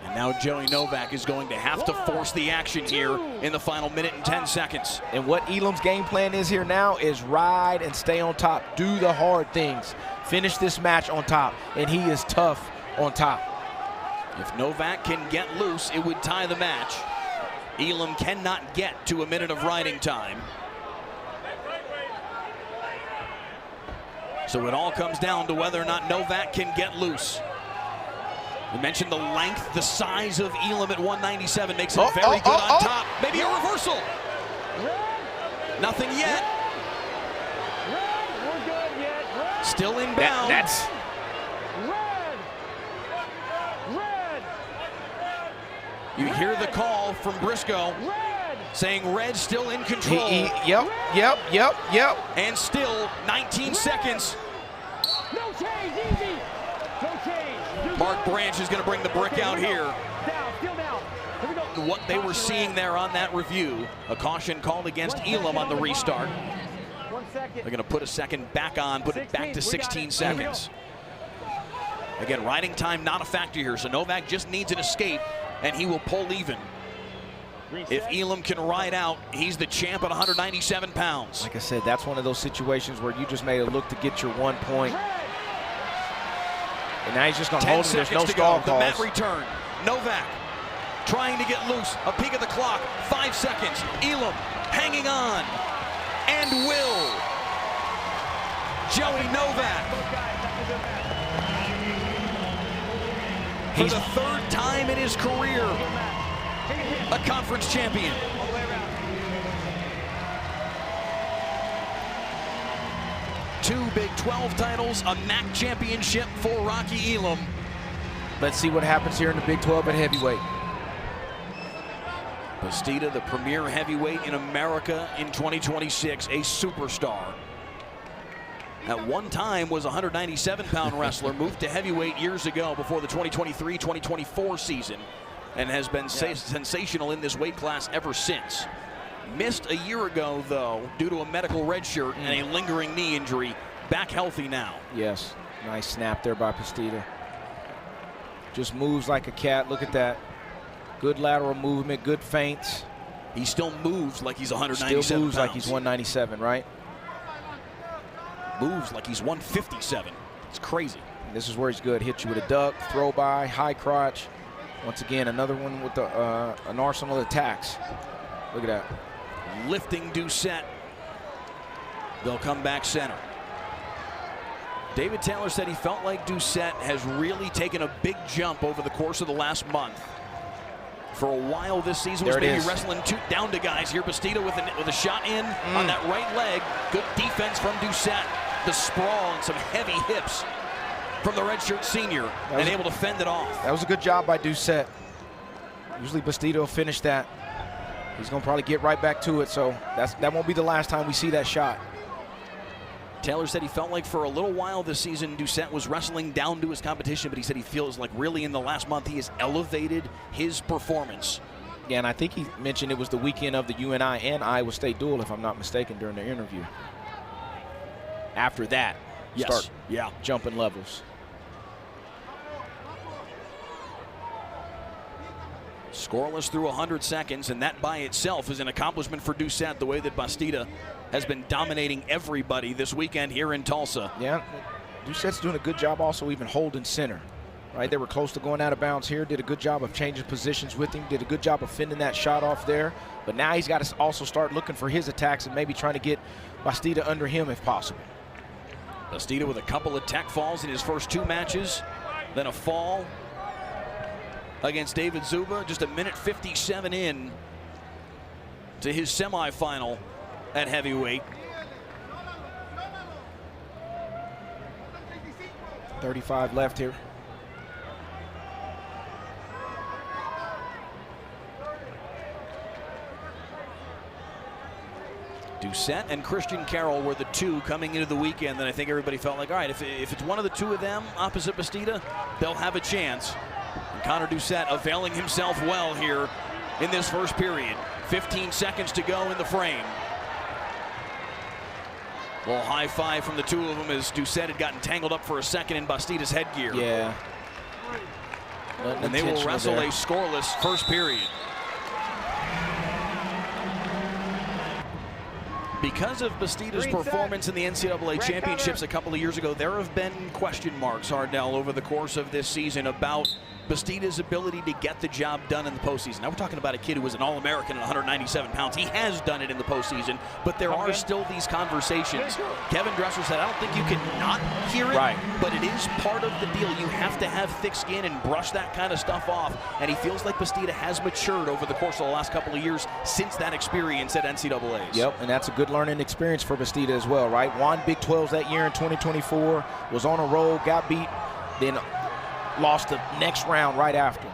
And now Joey Novak is going to have to force the action here in the final minute and 10 seconds. And what Elam's game plan is here now is ride and stay on top. Do the hard things. Finish this match on top. And he is tough on top. If Novak can get loose, it would tie the match. Elam cannot get to a minute of riding time. So it all comes down to whether or not Novak can get loose. We mentioned the length, the size of Elam at 197 makes him very good on top. Maybe a reversal. Nothing yet. We're good yet. Still inbound. That's Red. You hear the call from Briscoe saying Red's still in control. Yep. And still 19 seconds. No change. Easy. No change. Mark Branch is going to bring the brick out here. Down. Still down. Here we go. What they were seeing there on that review, a caution called against Elam on the restart. 1 second. They're going to put a second back on, put it back to 16 seconds. Again, riding time not a factor here, so Novak just needs an escape, and he will pull even. If Elam can ride out, he's the champ at 197 pounds. like I said, that's one of those situations where you just made a look to get your 1 point. And now he's just going to hold it. There's no stall The mat calls. return. Novak trying to get loose. A peek at the clock. 5 seconds. Elam hanging on. And will. Joey Novak. For the 3rd time in his career, a conference champion. Two Big 12 titles, a MAC championship for Rocky Elam. Let's see what happens here in the Big 12 at heavyweight. Bastida, the premier heavyweight in America in 2026, a superstar. At one time was a 197-pound wrestler, moved to heavyweight years ago before the 2023-2024 season, and has been sensational in this weight class ever since. Missed a year ago, though, due to a medical red shirt and a lingering knee injury. Back healthy now. Yes, nice snap there by Bastida. Just moves like a cat. Look at that. Good lateral movement, good feints. He still moves like he's 197 Still moves pounds. like he's 197, right? Moves like he's 157. It's crazy. And this is where he's good. Hit you with a duck, throw by, high crotch. Once again, another one with an arsenal of attacks. Look at that. Lifting Doucette. They'll come back center. David Taylor said he felt like Doucette has really taken a big jump over the course of the last month. For a while this season was maybe wrestling down to guys here. Bastida with a shot in on that right leg. Good defense from Doucette. The sprawl and some heavy hips from the redshirt senior and able to fend it off. That was a good job by Doucette. Usually Bastida will finish that. He's going to probably get right back to it, so that won't be the last time we see that shot. Taylor said he felt like for a little while this season Doucette was wrestling down to his competition, but he said he feels like really in the last month he has elevated his performance. Yeah, and I think he mentioned it was the weekend of the UNI and Iowa State duel, if I'm not mistaken, during their interview. After that, start jumping levels. Scoreless through 100 seconds, and that by itself is an accomplishment for Doucette, the way that Bastida has been dominating everybody this weekend here in Tulsa. Yeah, Doucette's doing a good job also even holding center. right? They were close to going out of bounds here. Did a good job of changing positions with him. Did a good job of fending that shot off there. But now he's got to also start looking for his attacks and maybe trying to get Bastida under him if possible. Bastida with a couple of tech falls in his first 2 matches, then a fall against David Zuba, just a minute 57 in to his semifinal at heavyweight. 35 left here. Doucette and Christian Carroll were the 2 coming into the weekend that I think everybody felt like, all right, if it's one of the 2 of them opposite Bastida, they'll have a chance. And Connor Doucette availing himself well here in this first period. 15 seconds to go in the frame. A little high five from the 2 of them as Doucette had gotten tangled up for a second in Bastida's headgear. Yeah. And they will wrestle a scoreless first period. Because of Bastida's performance in the NCAA championships a couple of years ago, there have been question marks, Hardell, over the course of this season about Bastida's ability to get the job done in the postseason. Now we're talking about a kid who was an All-American at 197 pounds. He has done it in the postseason, but there are still these conversations. Kevin Dresser said, I don't think you can not hear it, but it is part of the deal. You have to have thick skin and brush that kind of stuff off, and he feels like Bastida has matured over the course of the last couple of years since that experience at NCAAs. Yep, and that's a good learning experience for Bastida as well, right? Won Big 12s that year in 2024, was on a roll, got beat, then lost the next round right after.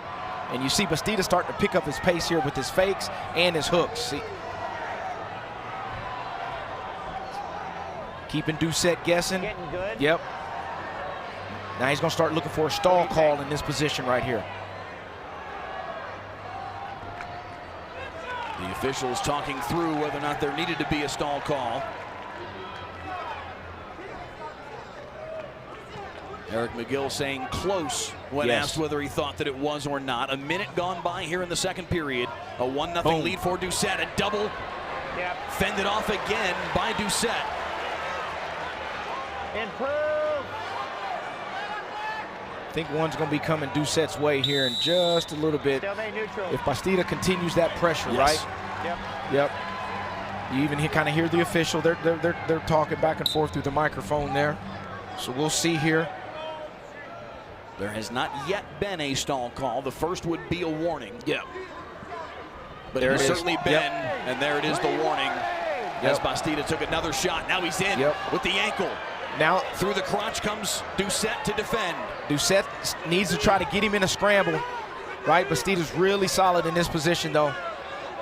And you see Bastida starting to pick up his pace here with his fakes and his hooks. See? Keeping Doucette guessing. Getting good. Yep. Now he's going to start looking for a stall call in this position right here. The officials talking through whether or not there needed to be a stall call. Eric McGill saying close when asked whether he thought that it was or not. A minute gone by here in the second period. A 1-0 lead for Doucette. A double fended off again by Doucette. Improve. I think one's going to be coming Doucette's way here in just a little bit. If Bastida continues that pressure, right? Yep. You even kind of hear the official. They're talking back and forth through the microphone there. So we'll see here. There has not yet been a stall call. The first would be a warning. Yeah. But there it has certainly been, and there it is, the warning. As Bastida took another shot. Now he's in with the ankle. Now through the crotch comes Doucette to defend. Doucette needs to try to get him in a scramble, right? Bastida's really solid in this position, though.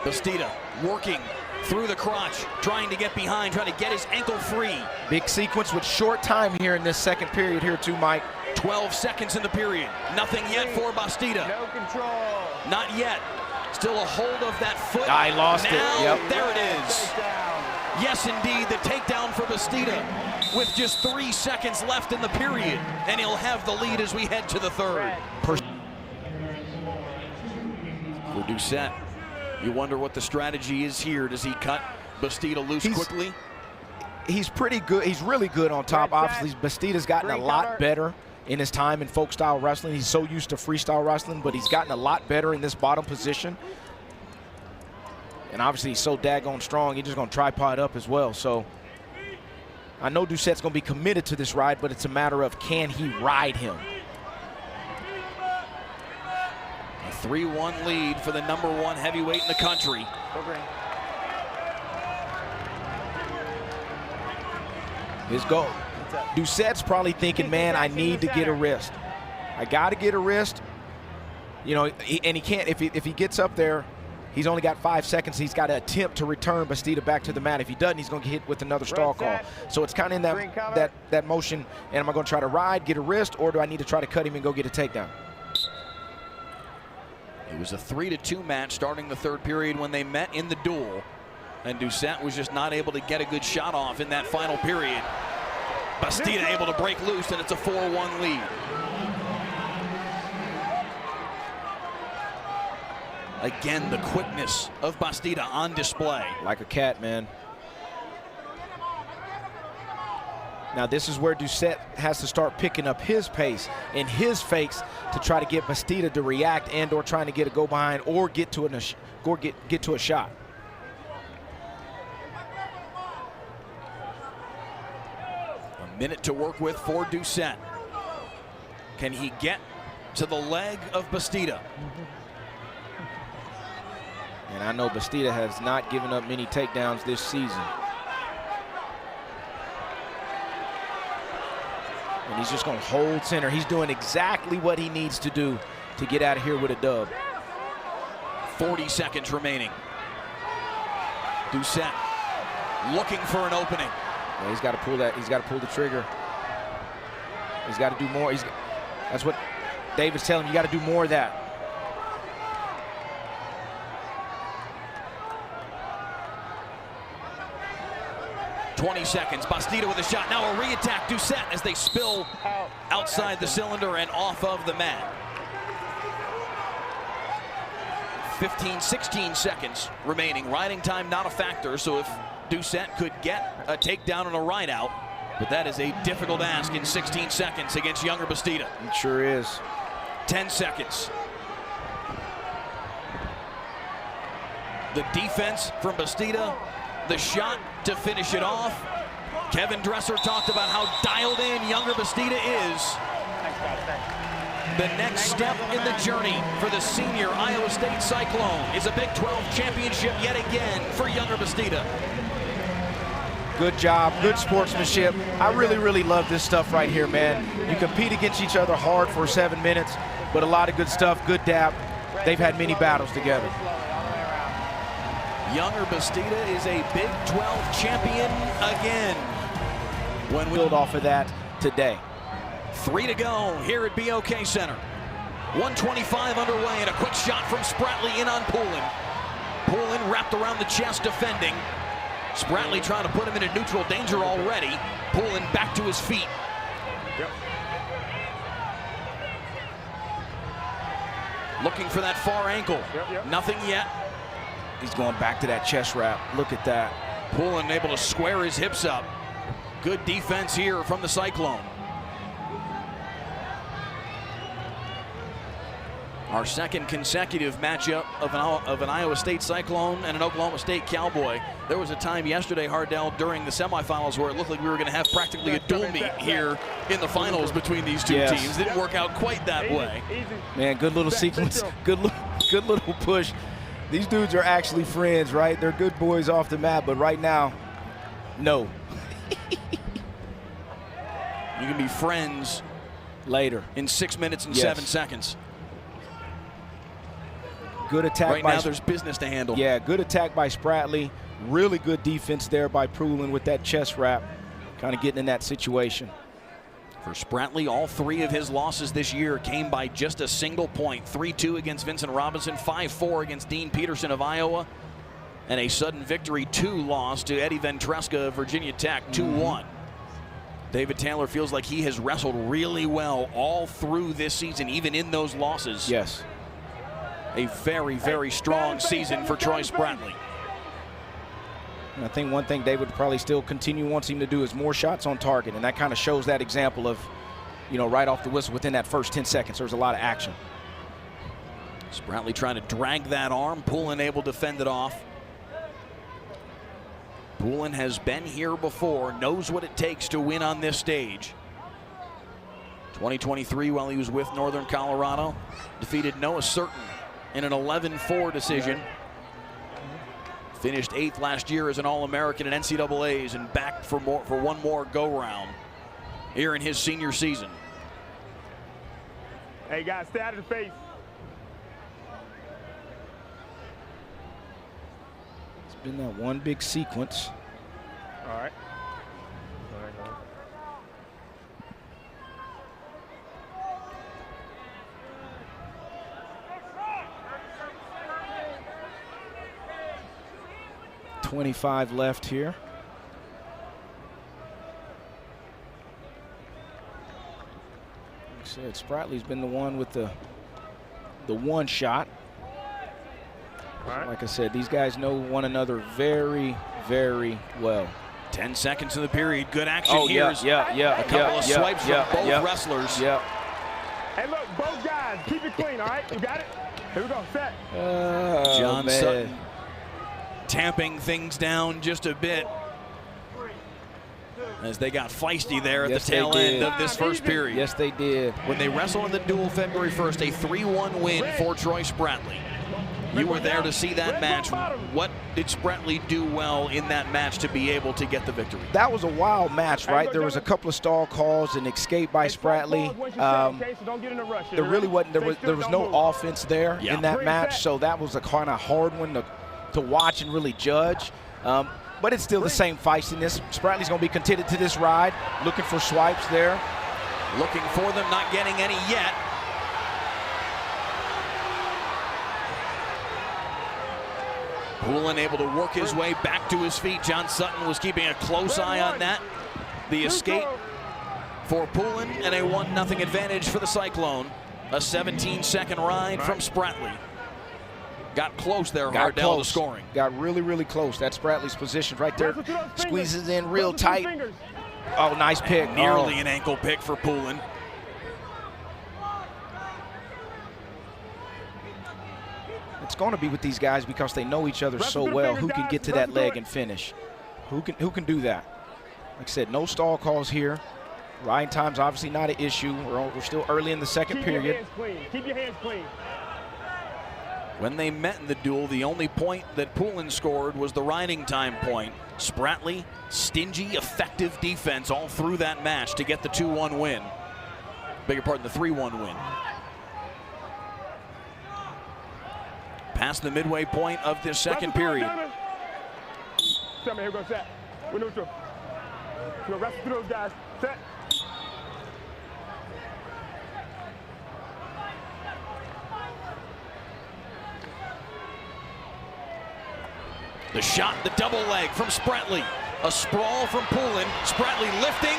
Bastida working through the crotch, trying to get behind, trying to get his ankle free. Big sequence with short time here in this second period here too, Mike. 12 seconds in the period. Nothing yet for Bastida. No control. Not yet. Still a hold of that foot. I lost it. There it is. Yes, indeed, the takedown for Bastida with just 3 seconds left in the period. And he'll have the lead as we head to the third. For Doucette, you wonder what the strategy is here. Does he cut Bastida loose quickly? He's pretty good. He's really good on top. Obviously, Bastida's gotten a lot better in his time in folk style wrestling. He's so used to freestyle wrestling, but he's gotten a lot better in this bottom position. And obviously he's so daggone strong, he's just gonna tripod up as well. So I know Doucette's gonna be committed to this ride, but it's a matter of can he ride him? A 3-1 lead for the #1 heavyweight in the country. His goal. Doucette's probably thinking, man, I need to get a wrist. I got to get a wrist. You know, and he can't, if he gets up there, he's only got 5 seconds. He's got to attempt to return Bastida back to the mat. If he doesn't, he's going to get hit with another stall call. So it's kind of in that motion, and am I going to try to ride, get a wrist, or do I need to try to cut him and go get a takedown? It was a 3-2 match starting the third period when they met in the duel. And Doucette was just not able to get a good shot off in that final period. Bastida able to break loose, and it's a 4-1 lead. Again, the quickness of Bastida on display. Like a cat, man. Now this is where Doucette has to start picking up his pace and his fakes to try to get Bastida to react and or trying to get a go behind or get to a shot. A minute to work with for Doucette. Can he get to the leg of Bastida? And I know Bastida has not given up many takedowns this season. And he's just going to hold center. He's doing exactly what he needs to do to get out of here with a dub. 40 seconds remaining. Doucette looking for an opening. Yeah, he's got to pull that. He's got to pull the trigger. He's got to do more. That's what David's telling him. You got to do more of that. .20 seconds. Bastida with a shot. Now a re-attack. Doucette as they spill outside the cylinder and off of the mat. 15, 16 seconds remaining. Riding time not a factor, so if Doucette could get a takedown and a ride out, but that is a difficult ask in 16 seconds against younger Bastida. It sure is. 10 seconds. The defense from Bastida, the shot to finish it off. Kevin Dresser talked about how dialed in younger Bastida is. The next step in the journey for the senior Iowa State Cyclone is a Big 12 championship yet again for younger Bastida. Good job, good sportsmanship. I really, really love this stuff right here, man. You compete against each other hard for 7 minutes, but a lot of good stuff, good dap. They've had many battles together. Younger Bastida is a Big 12 champion again. When we build off of that today. 3 to go here at BOK Center. 1:25 underway and a quick shot from Spratley in on Poulin. Poulin wrapped around the chest defending. Spratley trying to put him into neutral danger already. Poulin back to his feet. Yep. Looking for that far ankle. Yep. Nothing yet. He's going back to that chest wrap. Look at that. Poulin able to square his hips up. Good defense here from the Cyclone. Our second consecutive matchup of an Iowa State Cyclone and an Oklahoma State Cowboy. There was a time yesterday, Hardell, during the semifinals where it looked like we were going to have practically a dual meet here in the finals between these two teams. Didn't work out quite that way. Man, good little sequence. Good little push. These dudes are actually friends, right? They're good boys off the mat, but right now, no. You can be friends later in 6 minutes and 7 seconds. Good attack. Right now, there's business to handle. Yeah, good attack by Spratley. Really good defense there by Poulin with that chest wrap, kind of getting in that situation. For Spratley, all 3 of his losses this year came by just a single point. 3-2 against Vincent Robinson, 5-4 against Dean Peterson of Iowa, and a sudden victory 2 loss to Eddie Ventresca of Virginia Tech, 2-1. David Taylor feels like he has wrestled really well all through this season, even in those losses. Yes. A very, very strong season for Troy Spratley. And I think one thing David would probably still wants him to do is more shots on target, and that kind of shows that example of, you know, right off the whistle within that first 10 seconds, there's a lot of action. Spratley trying to drag that arm, Poulin able to fend it off. Poulin has been here before, knows what it takes to win on this stage. 2023, while he was with Northern Colorado, defeated Noah Certain in an 11-4 decision. Finished 8th last year as an All-American in NCAAs and back for one more go-round here in his senior season. Hey guys, stay out of the face. It's been that one big sequence. All right. 25 left here. Like I said, Spratley's been the one with the one shot. All right. Like I said, these guys know one another very, very well. 10 seconds in the period. Good action Oh, here. yeah. A couple of swipes from both wrestlers. Yeah. Hey, look, both guys, keep it clean, all right? You got it? Here we go, set. John Sutton tamping things down just a bit as they got feisty there at the tail end of this first period. Yes, they did. When they wrestled in the duel February 1st, a 3-1 win for Troy Spratley. You were there to see that match. What did Spratley do well in that match to be able to get the victory? That was a wild match, right? There was a couple of stall calls and escape by Spratley. There really wasn't. There was no offense there in that match, so that was a kind of hard one to watch and really judge. But it's still the same feistiness. Spratley's going to be contented to this ride, looking for swipes there. Looking for them, not getting any yet. Poulin able to work his way back to his feet. John Sutton was keeping a close eye on that. The escape for Poulin and a 1-0 advantage for the Cyclone. A 17-second ride from Spratley. Got close there, Hardell, to scoring. Got really, really close. That's Spratley's position right there. Squeezes in real tight. Oh, nice pick. Nearly an ankle pick for Poulin. It's going to be with these guys because they know each other so well. Who can get to that leg and finish? Who can do that? Like I said, no stall calls here. Riding time's obviously not an issue. We're still early in the second period. Keep your hands clean. When they met in the duel, the only point that Poulin scored was the riding time point. Spratley, stingy, effective defense all through that match to get the 2-1 win. Bigger part, the 3-1 win. Past the midway point of this second period. Here we go, set. We're neutral. We're wrestle through those guys. Set. The shot, the double leg from Spratley. A sprawl from Poulin. Spratley lifting.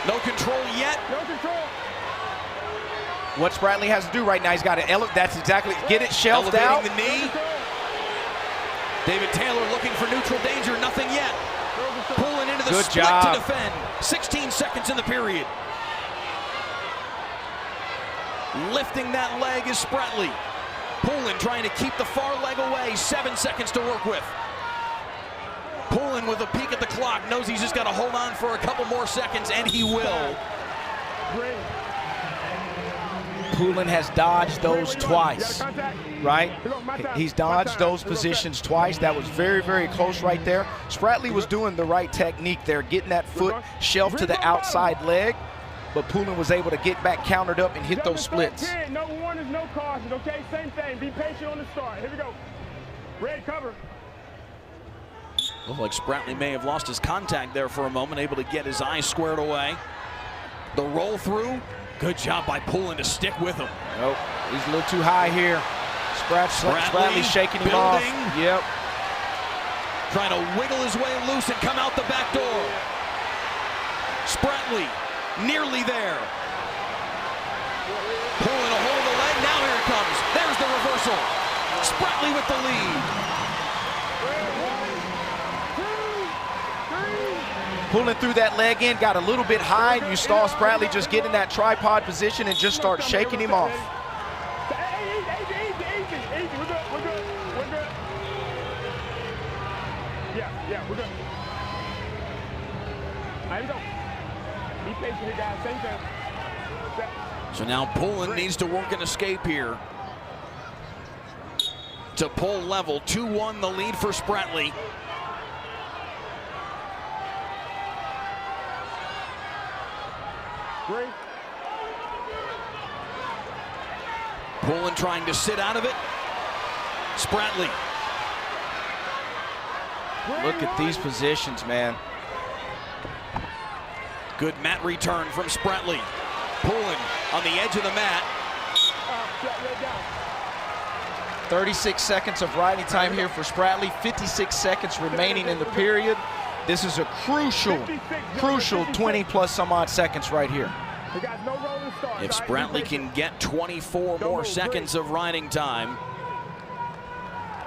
No control yet. No control. What Spratley has to do right now, he's got to elevate. That's exactly, get it shelved out. Elevating the knee. David Taylor looking for neutral danger, nothing yet. Poulin into the split to defend. 16 seconds in the period. Lifting that leg is Spratley. Poulin trying to keep the far leg away. 7 seconds to work with. Poulin with a peek at the clock, knows he's just got to hold on for a couple more seconds, and he will. Poulin has dodged those twice, right? He's dodged those positions twice. That was very, very close right there. Spratley was doing the right technique there, getting that foot shelved to the outside leg, but Poulin was able to get back countered up and hit those splits. No warnings, no cautions, okay? Same thing. Be patient on the start. Here we go. Red cover. Looked like Spratley may have lost his contact there for a moment, able to get his eyes squared away. The roll through. Good job by Poulin to stick with him. Nope, he's a little too high here. Spratley shaking him off. Yep. Trying to wiggle his way loose and come out the back door. Spratley nearly there. Poulin a hold of the leg. Now here it comes. There's the reversal. Spratley with the lead. Poulin threw that leg in, got a little bit high, and you saw Spratley just get in that tripod position and just start shaking him off. Easy. We're good. Yeah, we're good. Here we go. Be patient here, guys. Same thing. So now Poulin needs to work an escape here to pull level. 2-1 the lead for Spratley. Poulin trying to sit out of it. Spratley. Look at these positions, man. Good mat return from Spratley. Poulin on the edge of the mat. 36 seconds of riding time here for Spratley. 56 seconds remaining in the period. This is a crucial 20-plus some odd seconds right here. If Spratley can get 24 more seconds of riding time,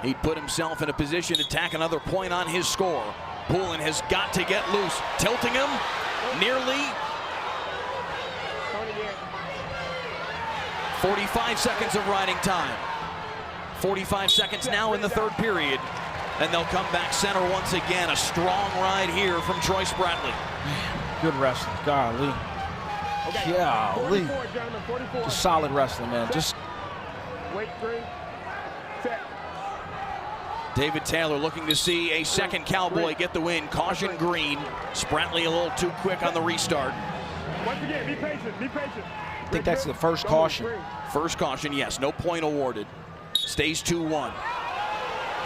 he'd put himself in a position to tack another point on his score. Poulin has got to get loose. Tilting him, nearly. 45 seconds of riding time. 45 seconds now in the third period. And they'll come back center once again. A strong ride here from Troy Spratley. Good wrestling, golly. Golly. Just solid wrestling, man. Just Wait, 3, set. David Taylor looking to see a second Cowboy get the win. Caution green. Spratley a little too quick on the restart. Once again, be patient, be patient. I think that's the first caution. First caution, yes. No point awarded. Stays 2-1.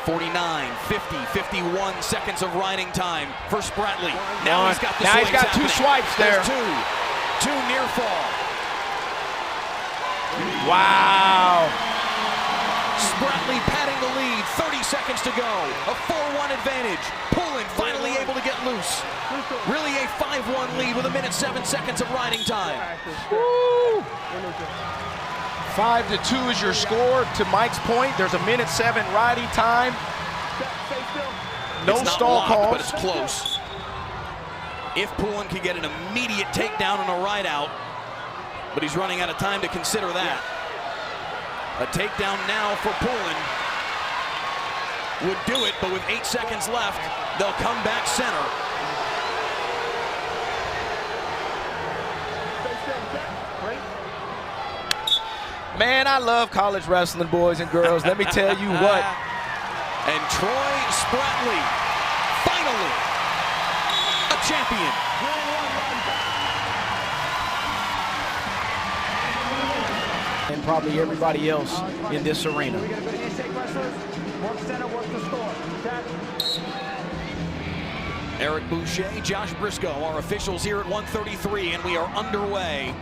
49, 50, 51 seconds of riding time for Spratley. Now he's got the now he's got happening. 2 swipes there. There's two near fall. Wow. Spratley padding the lead, 30 seconds to go. A 4-1 advantage. Poulin finally able to get loose. Really a 5-1 lead with 1:07 of riding time. Woo. 5-2 is your score. To Mike's point, there's 1:07 riding time. No It's not stall locked, calls. but it's close. If Poulin can get an immediate takedown and a ride out, but he's running out of time to consider that. A takedown now for Poulin would do it, but with 8 seconds left, they'll come back center. Man, I love college wrestling, boys and girls. Let me tell you what. And Troy Spratley, finally, a champion. And probably everybody else in this arena. We're going to handshake wrestlers. Work center, work the score. Eric Boucher, Josh Briscoe, our officials here at 133, and we are underway.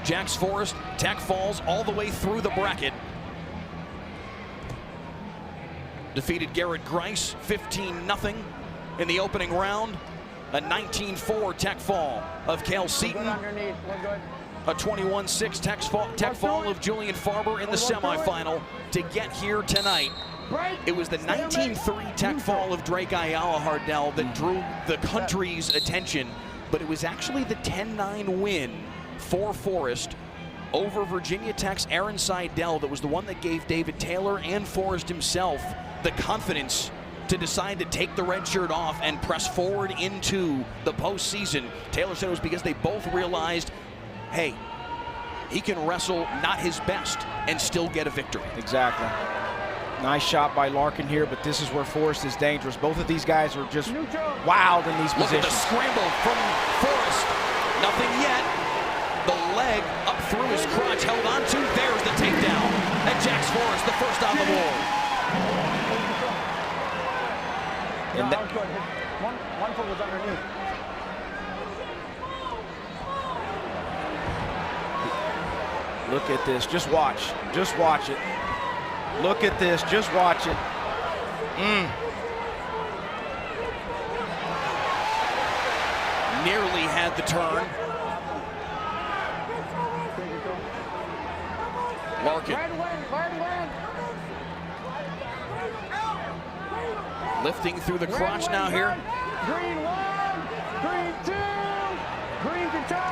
Jax Forest, Tech Falls, all the way through the bracket. Defeated Garrett Grice 15-0 in the opening round. A 19-4 Tech fall of Cale Seaton. A 21-6 Tech fall of Julian Farber in the semifinal to get here tonight. It was the 19-3 Tech fall of Drake Ayala Hardell that drew the country's attention, but it was actually the 10-9 win for Forrest over Virginia Tech's Aaron Seidel that was the one that gave David Taylor and Forrest himself the confidence to decide to take the red shirt off and press forward into the postseason. Taylor said it was because they both realized, hey, he can wrestle not his best and still get a victory. Exactly. Nice shot by Larkin here, but this is where Forrest is dangerous. Both of these guys are just wild in these Look positions. at the scramble from Forrest. Nothing yet. The leg up through his crotch, held on to. There's the takedown. And Jax Forrest, the first on the board. And That was good. One foot was underneath. Look at this. Just watch. Just watch it. Look at this. Just watch it. Nearly had the turn. Larkin lifting through the crotch now here. Green 1, green 2, green control.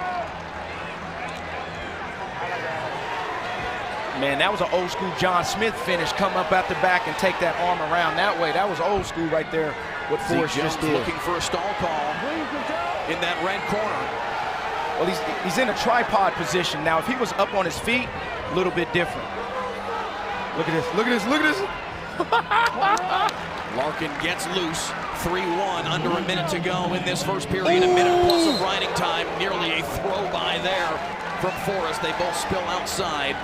Man, that was an old school John Smith finish. Come up out the back and take that arm around that way. That was old school right there, what Forrest just did. Looking for a stall call in that red corner. Well, he's in a tripod position. Now, if he was up on his feet, a little bit different. Look at this, look at this, look at this. Larkin gets loose. 3-1, under a minute to go in this first period. A minute plus of riding time. Nearly a throw by there from Forrest. They both spill outside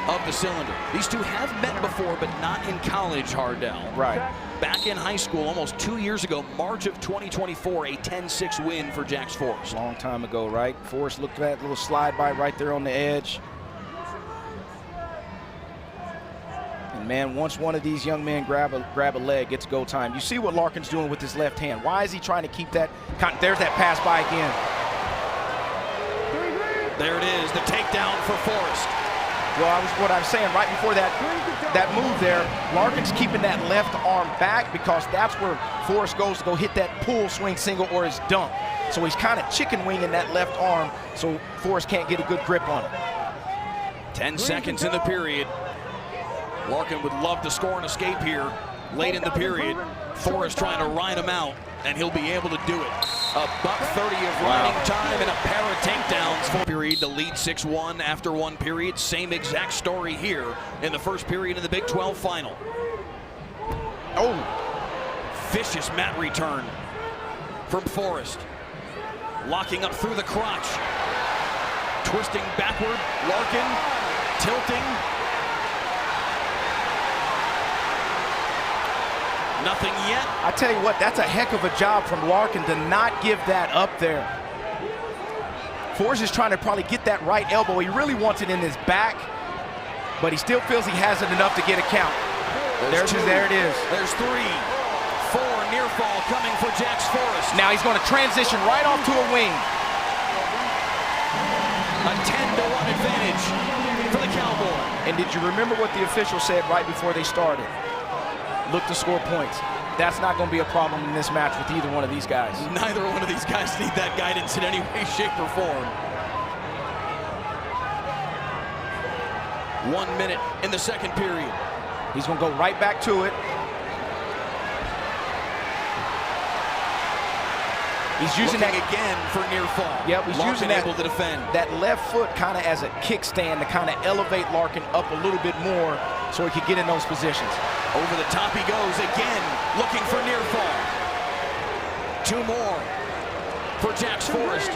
of the cylinder. These two have met before, but not in college, Hardell. Right. Back in high school, almost 2 years ago, March of 2024, a 10-6 win for Jax Forrest. Long time ago, right? Forrest looked at that little slide by right there on the edge. And man, once one of these young men grab a leg, it's go time. You see what Larkin's doing with his left hand. Why is he trying to keep that? There's that pass by again. There it is, the takedown for Forrest. Well, what I was saying right before that that move there, Larkin's keeping that left arm back because that's where Forrest goes to go hit that pull swing single or his dunk. So he's kind of chicken winging that left arm so Forrest can't get a good grip on it. 10 seconds in the period. Larkin would love to score and escape here late in the period. Forrest trying to ride him out, and he'll be able to do it. A $1:30 of riding time and a pair of takedowns. Full period to lead 6-1 after one period. Same exact story here in the first period of the Big 12 final. Oh, vicious mat return from Forrest. Locking up through the crotch. Twisting backward, Larkin tilting. Nothing yet. I tell you what, that's a heck of a job from Larkin to not give that up there. Forrest is trying to probably get that right elbow. He really wants it in his back, but he still feels he hasn't enough to get a count. There it is. There's 3, 4, near fall coming for Jax Forrest. Now he's going to transition right off to a wing. A 10-1 advantage for the Cowboy. And did you remember what the official said right before they started? Look to score points. That's not going to be a problem in this match with either one of these guys. Neither one of these guys need that guidance in any way, shape, or form. 1 minute in the second period. He's going to go right back to it. He's using looking that again for near fall. Yep, he's Larkin using that, able to defend. That left foot kind of as a kickstand to kind of elevate Larkin up a little bit more so he could get in those positions. Over the top he goes again, looking for near fall. 2 more for Jax Forrest,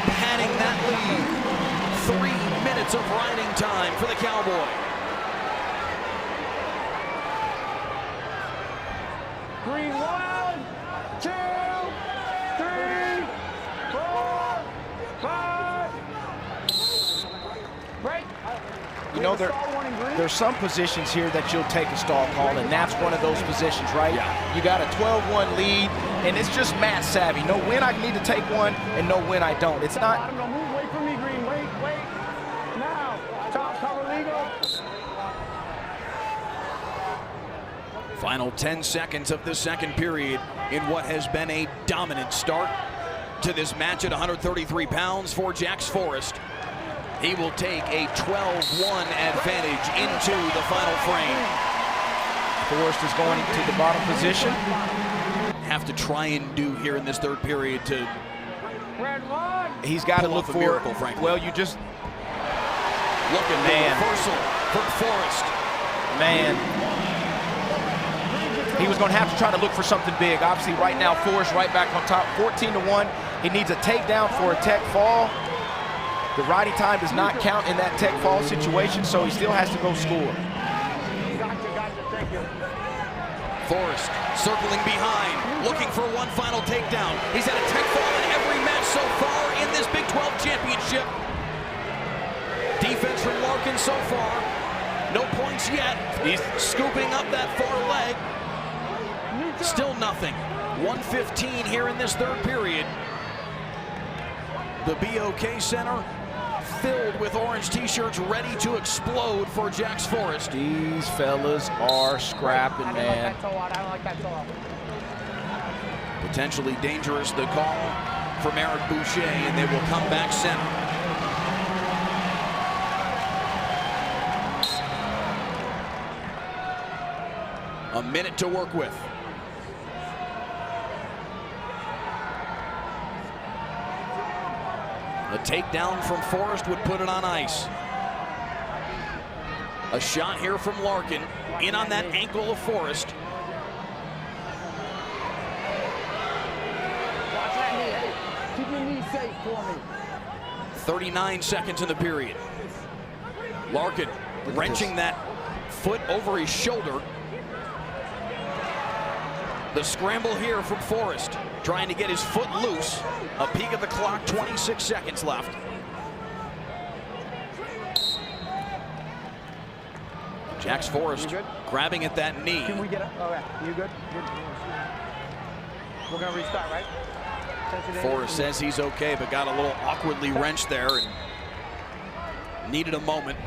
padding that lead. 3 minutes of riding time for the Cowboy. Green, 1, 2, 3, 4, 5. Break. You know, there's some positions here that you'll take a stall call, and that's one of those positions, right? Yeah. You got a 12-1 lead, and it's just match savvy. Know when I need to take one and know when I don't. It's not. I'm gonna move. Wait for me, Green. Wait. Now. Top cover legal. Final 10 seconds of the second period in what has been a dominant start to this match at 133 pounds for Jax Forrest. He will take a 12-1 advantage into the final frame. Forrest is going to the bottom position. Have to try and do here in this third period to He's got to look off a for miracle, frankly. Well, you just look at the reversal from Forrest. Man, he was going to have to try to look for something big. Obviously, right now, Forrest right back on top, 14-1. He needs a takedown for a tech fall. The riding time does not count in that tech fall situation, so he still has to go score. Gotcha. Thank you. Forrest circling behind, looking for one final takedown. He's had a tech fall in every match so far in this Big 12 championship. Defense from Larkin so far. No points yet. He's scooping up that far leg. Still nothing. 1:15 here in this third period. The BOK Center filled with orange t-shirts ready to explode for Jax Forrest. These fellas are scrapping, man. I don't like that toe. Potentially dangerous, the call from Eric Boucher, and they will come back center. A minute to work with. A takedown from Forrest would put it on ice. A shot here from Larkin, in on that ankle of Forrest. Watch that knee. Hey, keep your knee safe for me. 39 seconds in the period. Larkin wrenching that foot over his shoulder. The scramble here from Forrest, trying to get his foot loose. A peek at the clock, 26 seconds left. Jax Forrest grabbing at that knee. Can we get up? Okay, you good? We're gonna restart, right? Forrest says he's okay, but got a little awkwardly wrenched there and needed a moment.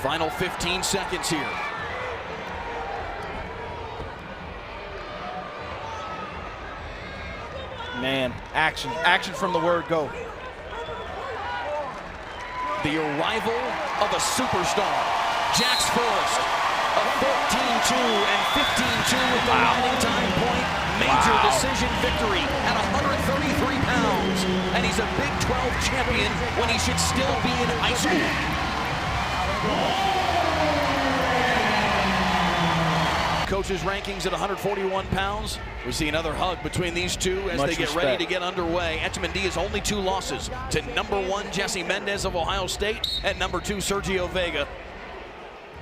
Final 15 seconds here. Man, action from the word go. The arrival of a superstar, Jax Forrest, a 14-2 and 15-2 with the winning time point. Major decision victory at 133 pounds. And he's a Big 12 champion when he should still be in high school. Coaches' rankings at 141 pounds. We see another hug between these two as they get ready to get underway. Echemendia's only 2 losses to #1 Jesse Mendez of Ohio State and #2 Sergio Vega,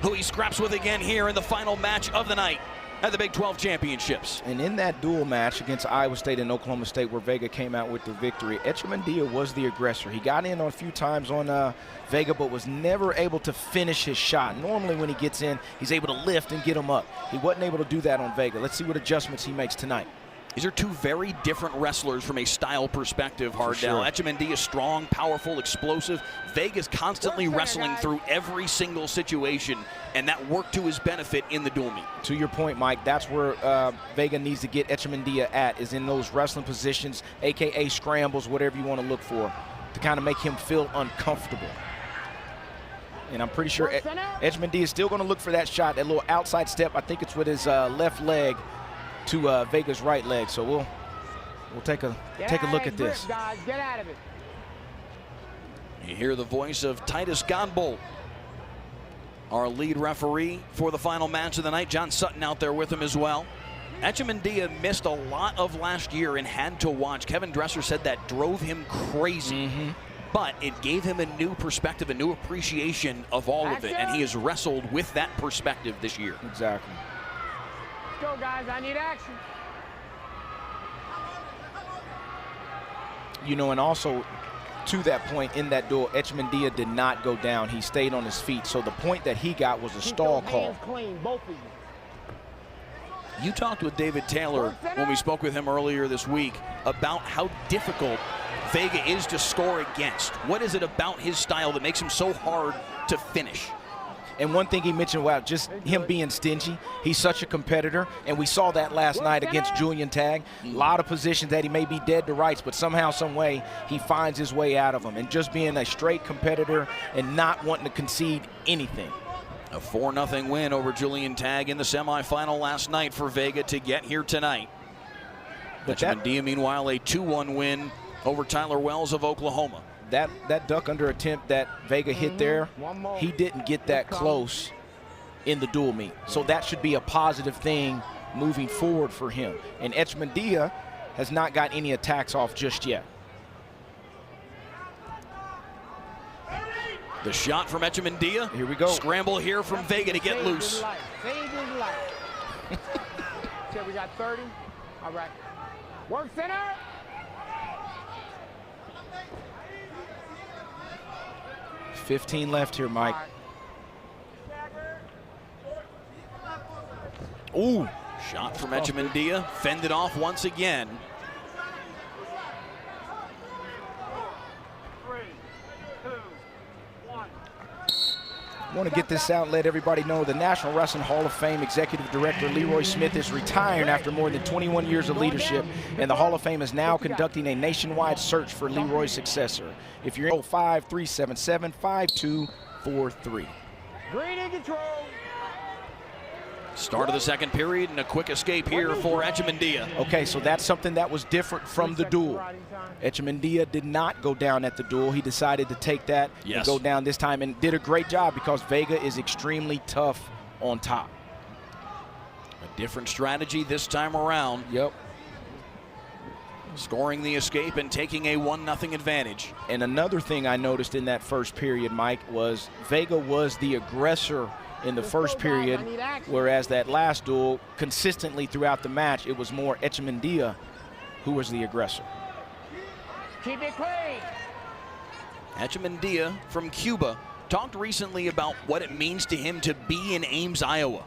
who he scraps with again here in the final match of the night at the Big 12 Championships. And in that dual match against Iowa State and Oklahoma State where Vega came out with the victory, Echemendia was the aggressor. He got in on a few times on Vega, but was never able to finish his shot. Normally when he gets in, he's able to lift and get him up. He wasn't able to do that on Vega. Let's see what adjustments he makes tonight. These are 2 very different wrestlers from a style perspective, Hardell. Echemendia strong, powerful, explosive. Vega's constantly wrestling through every single situation, and that worked to his benefit in the dual meet. To your point, Mike, that's where Vega needs to get Echemendia at, is in those wrestling positions, AKA scrambles, whatever you want to look for, to kind of make him feel uncomfortable. And I'm pretty sure Echemendia is still going to look for that shot, that little outside step. I think it's with his left leg to Vega's right leg. So we'll take a look at this. Guys, get out of it. You hear the voice of Titus Godbolt, our lead referee for the final match of the night. John Sutton out there with him as well. Echemendia missed a lot of last year and had to watch. Kevin Dresser said that drove him crazy. But it gave him a new perspective, a new appreciation of all of it, and he has wrestled with that perspective this year. Exactly. Let's go, guys. I need action. You know, and also to that point in that duel, Echemendia did not go down. He stayed on his feet. So the point that he got was a stall call. Clean, both of you. You talked with David Taylor when we spoke with him earlier this week about how difficult Vega is to score against. What is it about his style that makes him so hard to finish? And one thing he mentioned, wow, just him being stingy. He's such a competitor, and we saw that last night against Julian Tag. A lot of positions that he may be dead to rights, but somehow, some way, he finds his way out of them. And just being a straight competitor and not wanting to concede anything. A 4-0 win over Julian Tag in the semifinal last night for Vega to get here tonight. Echemendia, meanwhile, a 2-1 win over Tyler Wells of Oklahoma. That duck under attempt that Vega hit there, he didn't get that close in the dual meet. So that should be a positive thing moving forward for him. And Echemendia has not got any attacks off just yet. The shot from Echemendia. Here we go. Scramble here from Vega to get loose. Save his life. So we got 30. All right. Work center. $15 left here, Mike. Ooh, shot from Echemendia, fended off once again. 3, 2, 1. I want to get this out and let everybody know the National Wrestling Hall of Fame Executive Director Leroy Smith is retiring after more than 21 years of leadership, and the Hall of Fame is now conducting a nationwide search for Leroy's successor. If you're in 05-377-5243. Green in control. Start of the second period and a quick escape here for Echemendia. Okay, so that's something that was different from the duel. Echemendia did not go down at the duel. He decided to take that and go down this time, and did a great job because Vega is extremely tough on top. A different strategy this time around. Yep. Scoring the escape and taking a 1-0 advantage. And another thing I noticed in that first period, Mike, was Vega was the aggressor in the first period, whereas that last duel, consistently throughout the match, it was more Echemendia who was the aggressor. Keep it clean. Echemendia from Cuba talked recently about what it means to him to be in Ames, Iowa,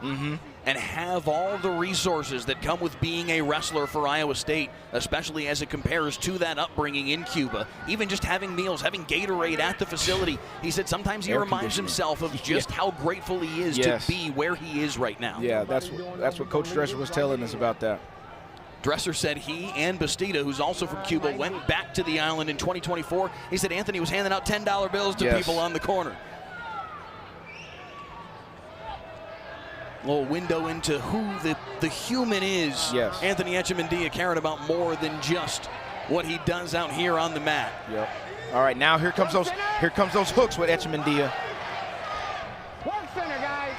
and have all the resources that come with being a wrestler for Iowa State, especially as it compares to that upbringing in Cuba. Even just having meals, having Gatorade at the facility. He said sometimes he reminds himself of just how grateful he is to be where he is right now. Yeah, that's what Coach Dresser was telling us about that. Dresser said he and Bastida, who's also from Cuba, went back to the island in 2024. He said Anthony was handing out $10 bills to people on the corner. A little window into who the human is. Yes. Anthony Echemendia caring about more than just what he does out here on the mat. Yep. All right, now here comes those hooks with Echemendia. Work center, guys.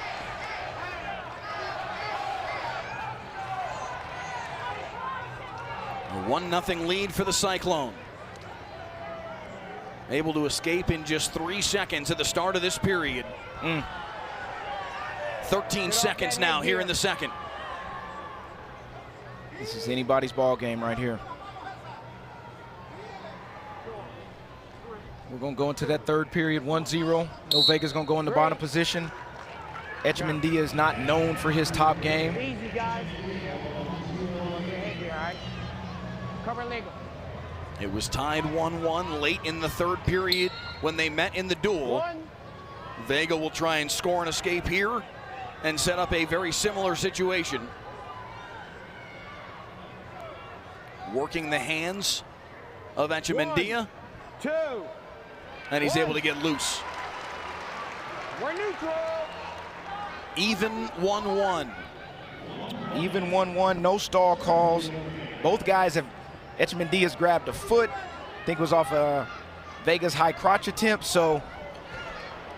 A 1-0 lead for the Cyclone. Able to escape in just 3 seconds at the start of this period. 13 seconds now here in the second. This is anybody's ball game right here. We're going to go into that third period 1-0. No Vega's going to go in the bottom position. Echemendia is not known for his top game. Easy, guys. Cover legal. It was tied 1-1 late in the third period when they met in the duel. Vega will try and score an escape here and set up a very similar situation. Working the hands of Echemendia. 2. And he's able to get loose. We're neutral. Even 1-1. Even 1-1, no stall calls. Both guys have, Echemendia's grabbed a foot. I think it was off Vega's high crotch attempt, so.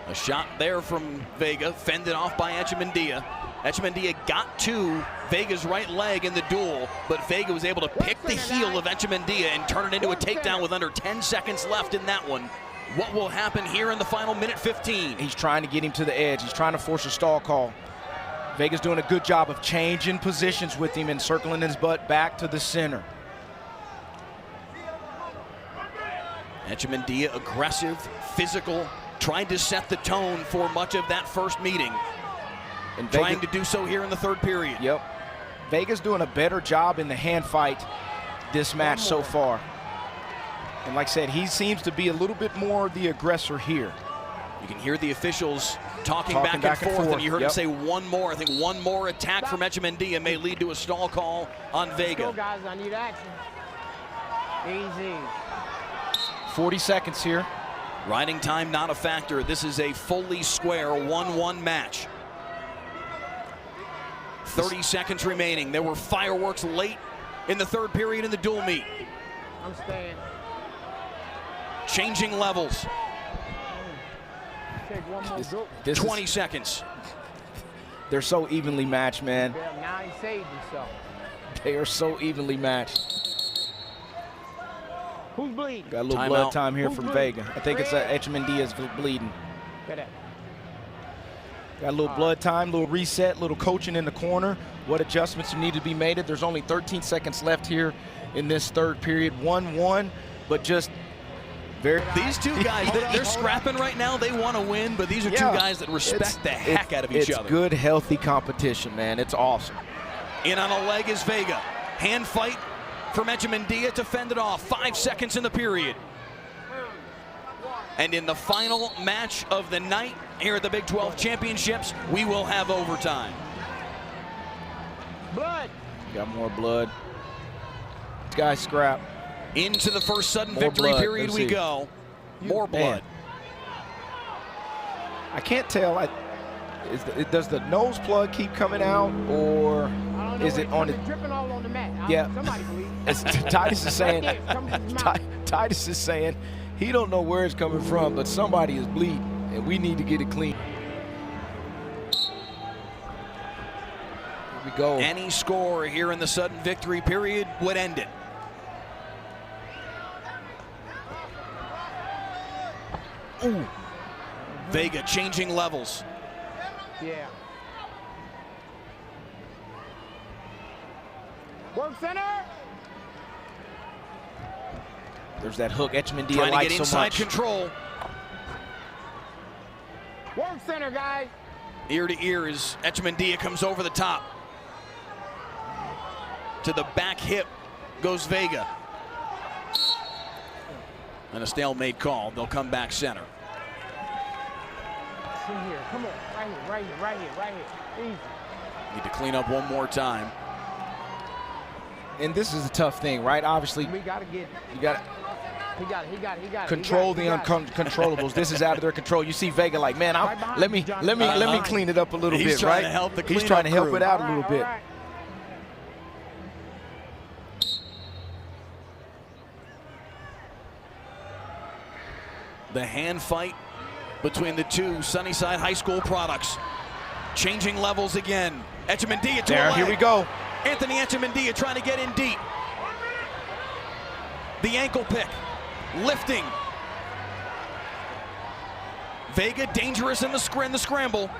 A shot there from Vega, fended off by Echemendia. Echemendia got to Vega's right leg in the duel, but Vega was able to pick the heel of Echemendia and turn it into a takedown with under 10 seconds left in that one. What will happen here in the final minute 15? He's trying to get him to the edge. He's trying to force a stall call. Vega's doing a good job of changing positions with him and circling his butt back to the center. Echemendia aggressive, physical, tried to set the tone for much of that first meeting. And trying to do so here in the third period. Yep. Vega's doing a better job in the hand fight this match so far. And like I said, he seems to be a little bit more the aggressor here. You can hear the officials talking back and forth, and you heard him say one more. I think one more attack from Echemendia may lead to a stall call on Vega. Let's go, guys. I need action. Easy. 40 seconds here. Riding time not a factor. This is a fully square 1-1 match. 30 seconds remaining. There were fireworks late in the third period in the dual meet. I'm staying. Changing levels. Take one more group. 20 seconds. They're so evenly matched, man. Yeah, now he saved himself. They are so evenly matched. Who's bleeding? Got a little blood time here from Vega. I think it's Echemendia's bleeding. Get it. Got a little blood time, little reset, little coaching in the corner. What adjustments need to be made? There's only 13 seconds left here in this third period. 1-1, but just very. These two guys, they're scrapping right now. They want to win, but these are two guys that respect the heck out of each other. It's good, healthy competition, man. It's awesome. In on a leg is Vega. Hand fight from Echemendia to fend it off. 5 seconds in the period. And in the final match of the night here at the Big 12 Championships, we will have overtime. Blood. Got more blood. This guy's scrap. Into the first sudden victory period we go. More blood. I can't tell. Does the nose plug keep coming out, or is it on the? Dripping all on the mat. Yeah. Somebody bleed. Titus is saying. Titus is saying he don't know where it's coming from, but somebody is bleeding, and we need to get it clean. Here we go. Any score here in the sudden victory period would end it. Ooh. Vega changing levels. Yeah. Work center. There's that hook Echemendia trying to likes get so inside much. Control. Work center, guys. Ear to ear as Echemendia comes over the top. To the back hip goes Vega. And a stalemate call. They'll come back center. In here. Come on. Right here, right here, right here, right here. Easy. Need to clean up one more time. And this is a tough thing, right? Obviously, We got to get it. you got to He got it. He got it. He got it. control he the got it. uncontrollables. This is out of their control. You see Vega like, man, Right behind let me you, Johnny. let me Right let me behind clean it up a little He's bit, trying right? to help the He's cleanup trying to help crew. it out a All right, little bit. all right. The hand fight between the two Sunnyside High School products. Changing levels again. Echemendia to There, a leg. here we go. Anthony Echemendia trying to get in deep. The ankle pick. Lifting. Vega dangerous in the scramble.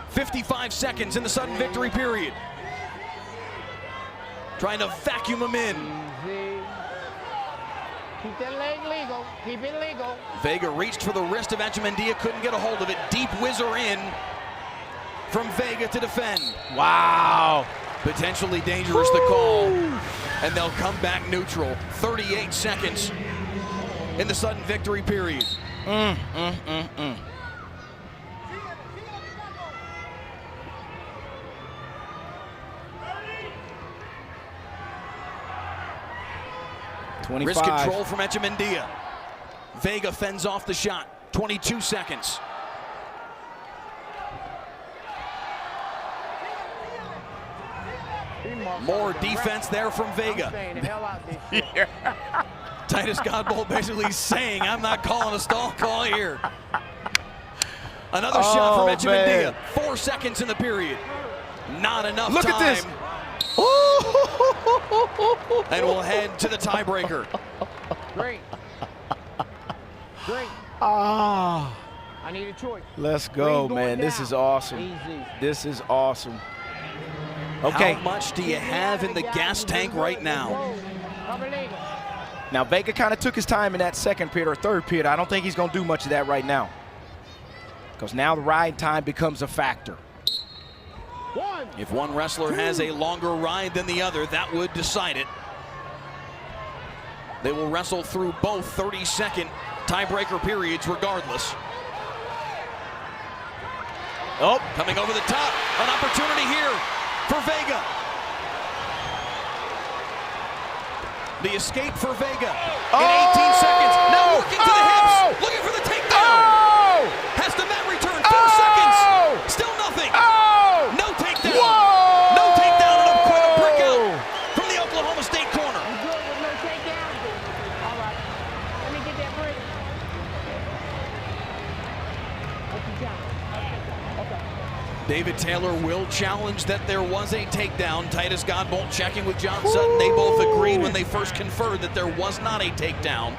55 seconds in the sudden victory period. Trying to vacuum him in. Easy. Keep that leg legal. Keep it legal. Vega reached for the wrist of Echemendia, couldn't get a hold of it. Deep whizzer in from Vega to defend. Wow. Potentially dangerous, the call. And they'll come back neutral. 38 seconds in the sudden victory period. 25. Wrist control from Echemendia. Vega fends off the shot. 22 seconds. More defense there from Vega. I'm staying the hell out this shit. Titus Godbolt basically saying, I'm not calling a stall call here. Another shot from Echemendia. 4 seconds in the period. Not enough Look time. at this. And we'll head to the tiebreaker. Great. Great. Ah. I need a choice. Let's go, Green going man. This down. is awesome. Easy. This is awesome. Okay. How much do you have in the gas tank right now? Now, Vega kind of took his time in that second period or third period. I don't think he's going to do much of that right now. Because now the ride time becomes a factor. If one wrestler has a longer ride than the other, that would decide it. They will wrestle through both 30-second tiebreaker periods regardless. Oh, Coming over the top, an opportunity here for Vega. The escape for Vega in 18 seconds. Now working to the hips, looking for the takedown. Has the mat return, 4 seconds. Still nothing. No takedown. No takedown, and up quite a brick out from the Oklahoma State corner. I'm good with no takedown. All right. Let me get that break. Okay. David Taylor will challenge that there was a takedown. Titus Godbolt checking with John Sutton. They both agreed when they first conferred that there was not a takedown.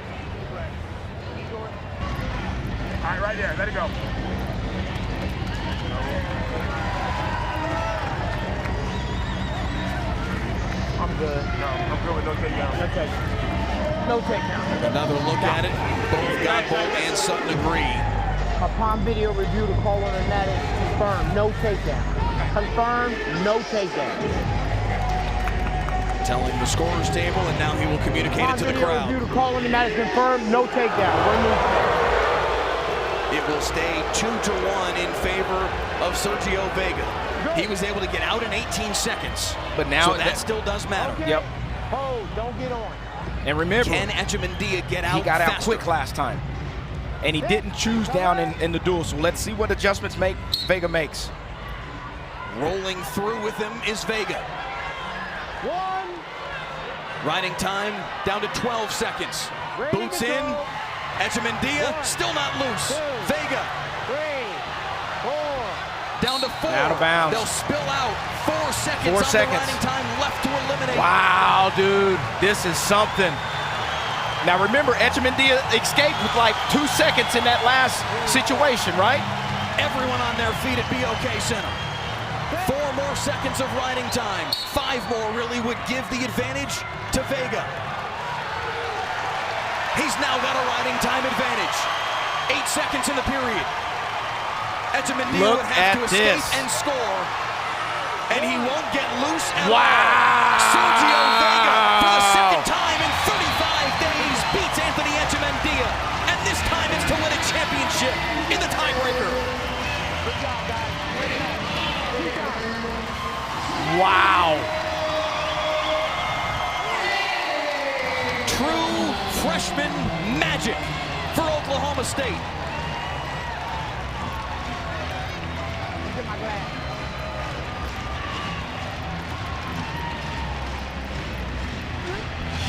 All right, right there. Let it go. I'm good. No, I'm good with no takedown. No takedown. No takedown. Another look at it. Both Godbolt and Sutton agree. Upon video review, the call on the mat is confirmed. No takedown. Confirmed. No takedown. Telling the scorer's table, and now he will communicate it to the crowd. Review, the call on the mat is confirmed. No takedown. It will stay 2-1 in favor of Sergio Vega. He was able to get out in 18 seconds. but now So that still does matter. Yep. Hold. Don't get on. And remember, Can Echemendia get out he got out faster? quick last time. And he didn't choose down in the duel. So let's see what adjustments Vega makes. Rolling through with him is Vega. One. Riding time down to 12 seconds. Ready Boots to in. go. Echemendia still not loose. 2, Vega 3, 4. down to 4. Out of bounds. They'll spill out. 4 seconds 4 on seconds. the riding time left to eliminate. Wow, dude, this is something. Now remember, Echemendia escaped with like 2 seconds in that last situation, right? Everyone on their feet at BOK Center. 4 more seconds of riding time. 5 more really would give the advantage to Vega. He's now got a riding time advantage. 8 seconds in the period. Echemendia Look would have to at escape this. and score. And he won't get loose at Wow. all. Sergio Vega, for the second time in 35 days, beats Anthony Echemendia. And this time it's to win a championship in the tiebreaker. Wow. True freshman magic for Oklahoma State.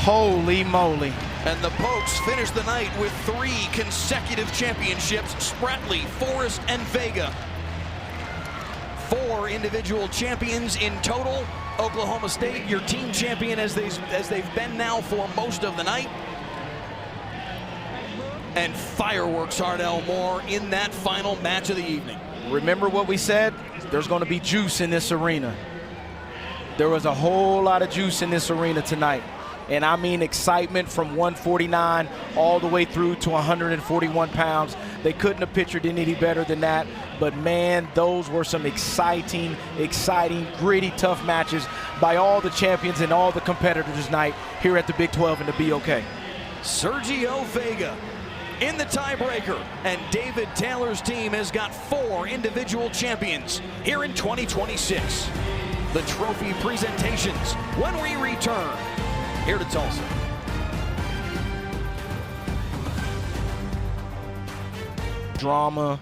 Holy moly. And the Pokes finish the night with 3 consecutive championships. Spratley, Forrest, and Vega. 4 individual champions in total. Oklahoma State, your team champion as they've been now for most of the night. And fireworks, Hardell Moore, in that final match of the evening. Remember what we said? There's going to be juice in this arena. There was a whole lot of juice in this arena tonight. And I mean excitement from 149 all the way through to 141 pounds. They couldn't have pictured any better than that. But man, those were some exciting, gritty, tough matches by all the champions and all the competitors tonight here at the Big 12 and the BOK. Sergio Vega in the tiebreaker, and David Taylor's team has got 4 individual champions here in 2026. The trophy presentations when we return here to Tulsa. Drama,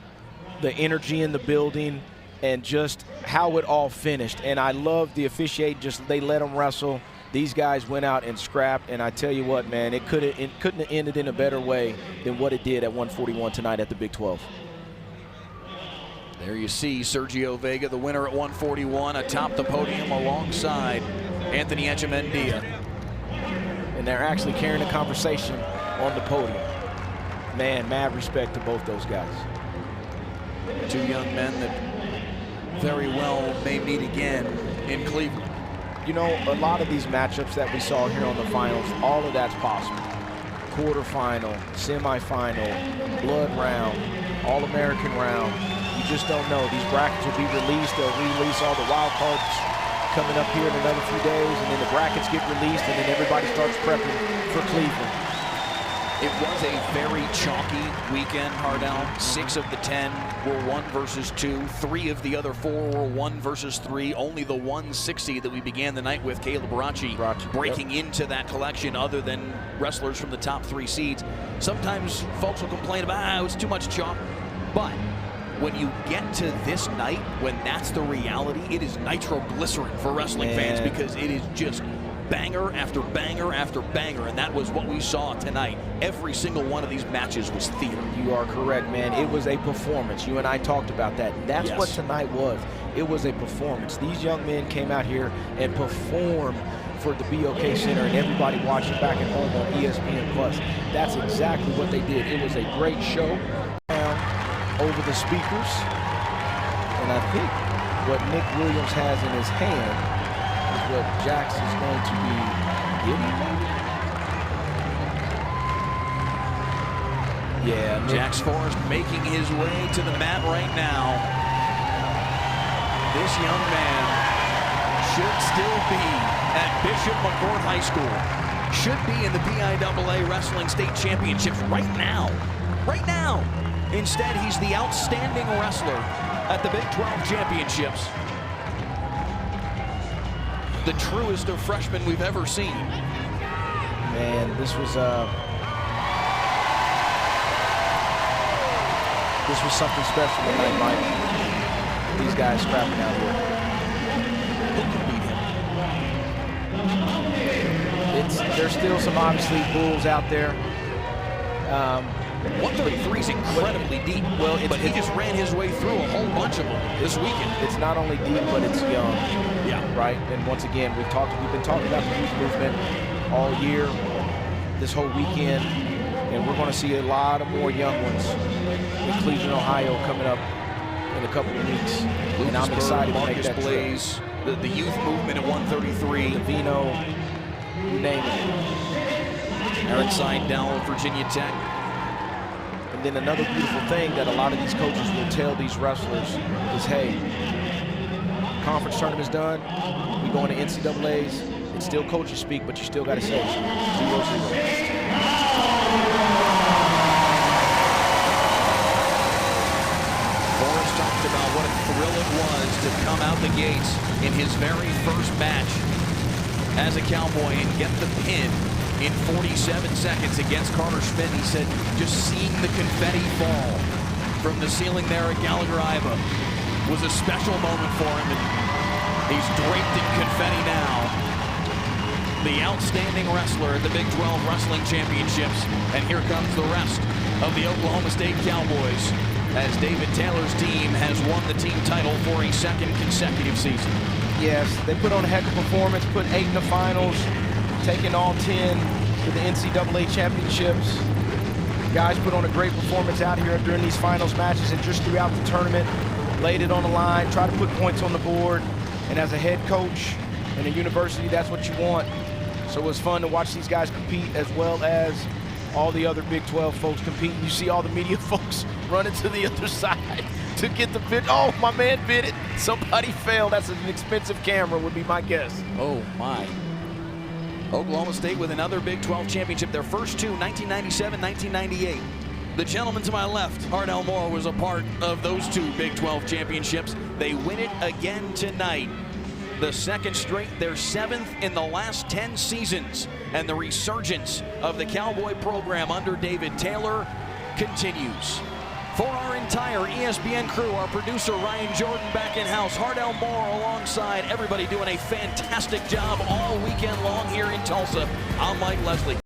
the energy in the building, and just how it all finished. And I love the officiating, just they let them wrestle. These guys went out and scrapped, and I tell you what, man, it couldn't have ended in a better way than what it did at 141 tonight at the Big 12. There you see Sergio Vega, the winner at 141, atop the podium alongside Anthony Echemendia. And they're actually carrying a conversation on the podium. Man, mad respect to both those guys. 2 young men that very well may meet again in Cleveland. You know, a lot of these matchups that we saw here on the finals, all of that's possible. Quarterfinal, semifinal, blood round, All-American round. You just don't know. These brackets will be released. They'll release all the wild cards coming up here in another few days, and then the brackets get released, and then everybody starts prepping for Cleveland. It was a very chalky weekend, Hardell. 6 of the 10 were 1 versus 2. 3 of the other 4 were 1 versus 3. Only the 160 that we began the night with, Caleb Rachi, breaking into that collection other than wrestlers from the top 3 seeds. Sometimes folks will complain about, it's too much chalk. But when you get to this night, when that's the reality, it is nitroglycerin for wrestling fans, because it is just banger after banger after banger, and that was what we saw tonight. Every single one of these matches was theater. You are correct, man. It was a performance. You and I talked about that. That's what tonight was. It was a performance. These young men came out here and performed for the BOK Center and everybody watching back at home on ESPN+. That's exactly what they did. It was a great show over the speakers, and I think what Nick Williams has in his hand is what Jax is going to be getting, maybe? Yeah, Jax Forrest making his way to the mat right now. This young man should still be at Bishop McCourt High School. Should be in the PIAA Wrestling State Championships right now. Right now. Instead, he's the outstanding wrestler at the Big 12 Championships. The truest of freshmen we've ever seen. Man, this was something special tonight, Mike. These guys scrapping out here. Who can beat him? There's still some obviously bulls out there. 133 is incredibly deep, but he just ran his way through a whole bunch of them this weekend. It's not only deep, but it's young. Yeah. Right? And once again, we've been talking about the youth movement all year, this whole weekend, and we're going to see a lot of more young ones in Cleveland, Ohio coming up in a couple of weeks. And I'm excited to make that Blaze, the youth movement at 133. The Vino, you name it. Eric Seidel, Virginia Tech. And then another beautiful thing that a lot of these coaches will tell these wrestlers is, hey, conference tournament's done, we going to NCAAs, it's still coaches speak, but you still got to say 0-0. Talked about what a thrill it was to come out the gates in his very first match as a Cowboy and get the pin in 47 seconds against Carter Schmidt. He said just seeing the confetti fall from the ceiling there at Gallagher Iba was a special moment for him, and he's draped in confetti now. The outstanding wrestler at the Big 12 Wrestling Championships, and here comes the rest of the Oklahoma State Cowboys, as David Taylor's team has won the team title for a second consecutive season. Yes, they put on a heck of a performance, put 8 in the finals, taking all 10 to the NCAA championships. Guys put on a great performance out here during these finals matches and just throughout the tournament, laid it on the line, tried to put points on the board. And as a head coach in a university, that's what you want. So it was fun to watch these guys compete, as well as all the other Big 12 folks compete. You see all the media folks running to the other side to get the bid. Oh, my man bid it. Somebody failed. That's an expensive camera, would be my guess. Oh, my. Oklahoma State with another Big 12 championship. Their first two, 1997, 1998. The gentleman to my left, Hardell Moore, was a part of those two Big 12 championships. They win it again tonight. The second straight, their 7th in the last 10 seasons. And the resurgence of the Cowboy program under David Taylor continues. For our entire ESPN crew, our producer Ryan Jordan back in house, Hardell Moore alongside, everybody doing a fantastic job all weekend long here in Tulsa. I'm Mike Leslie.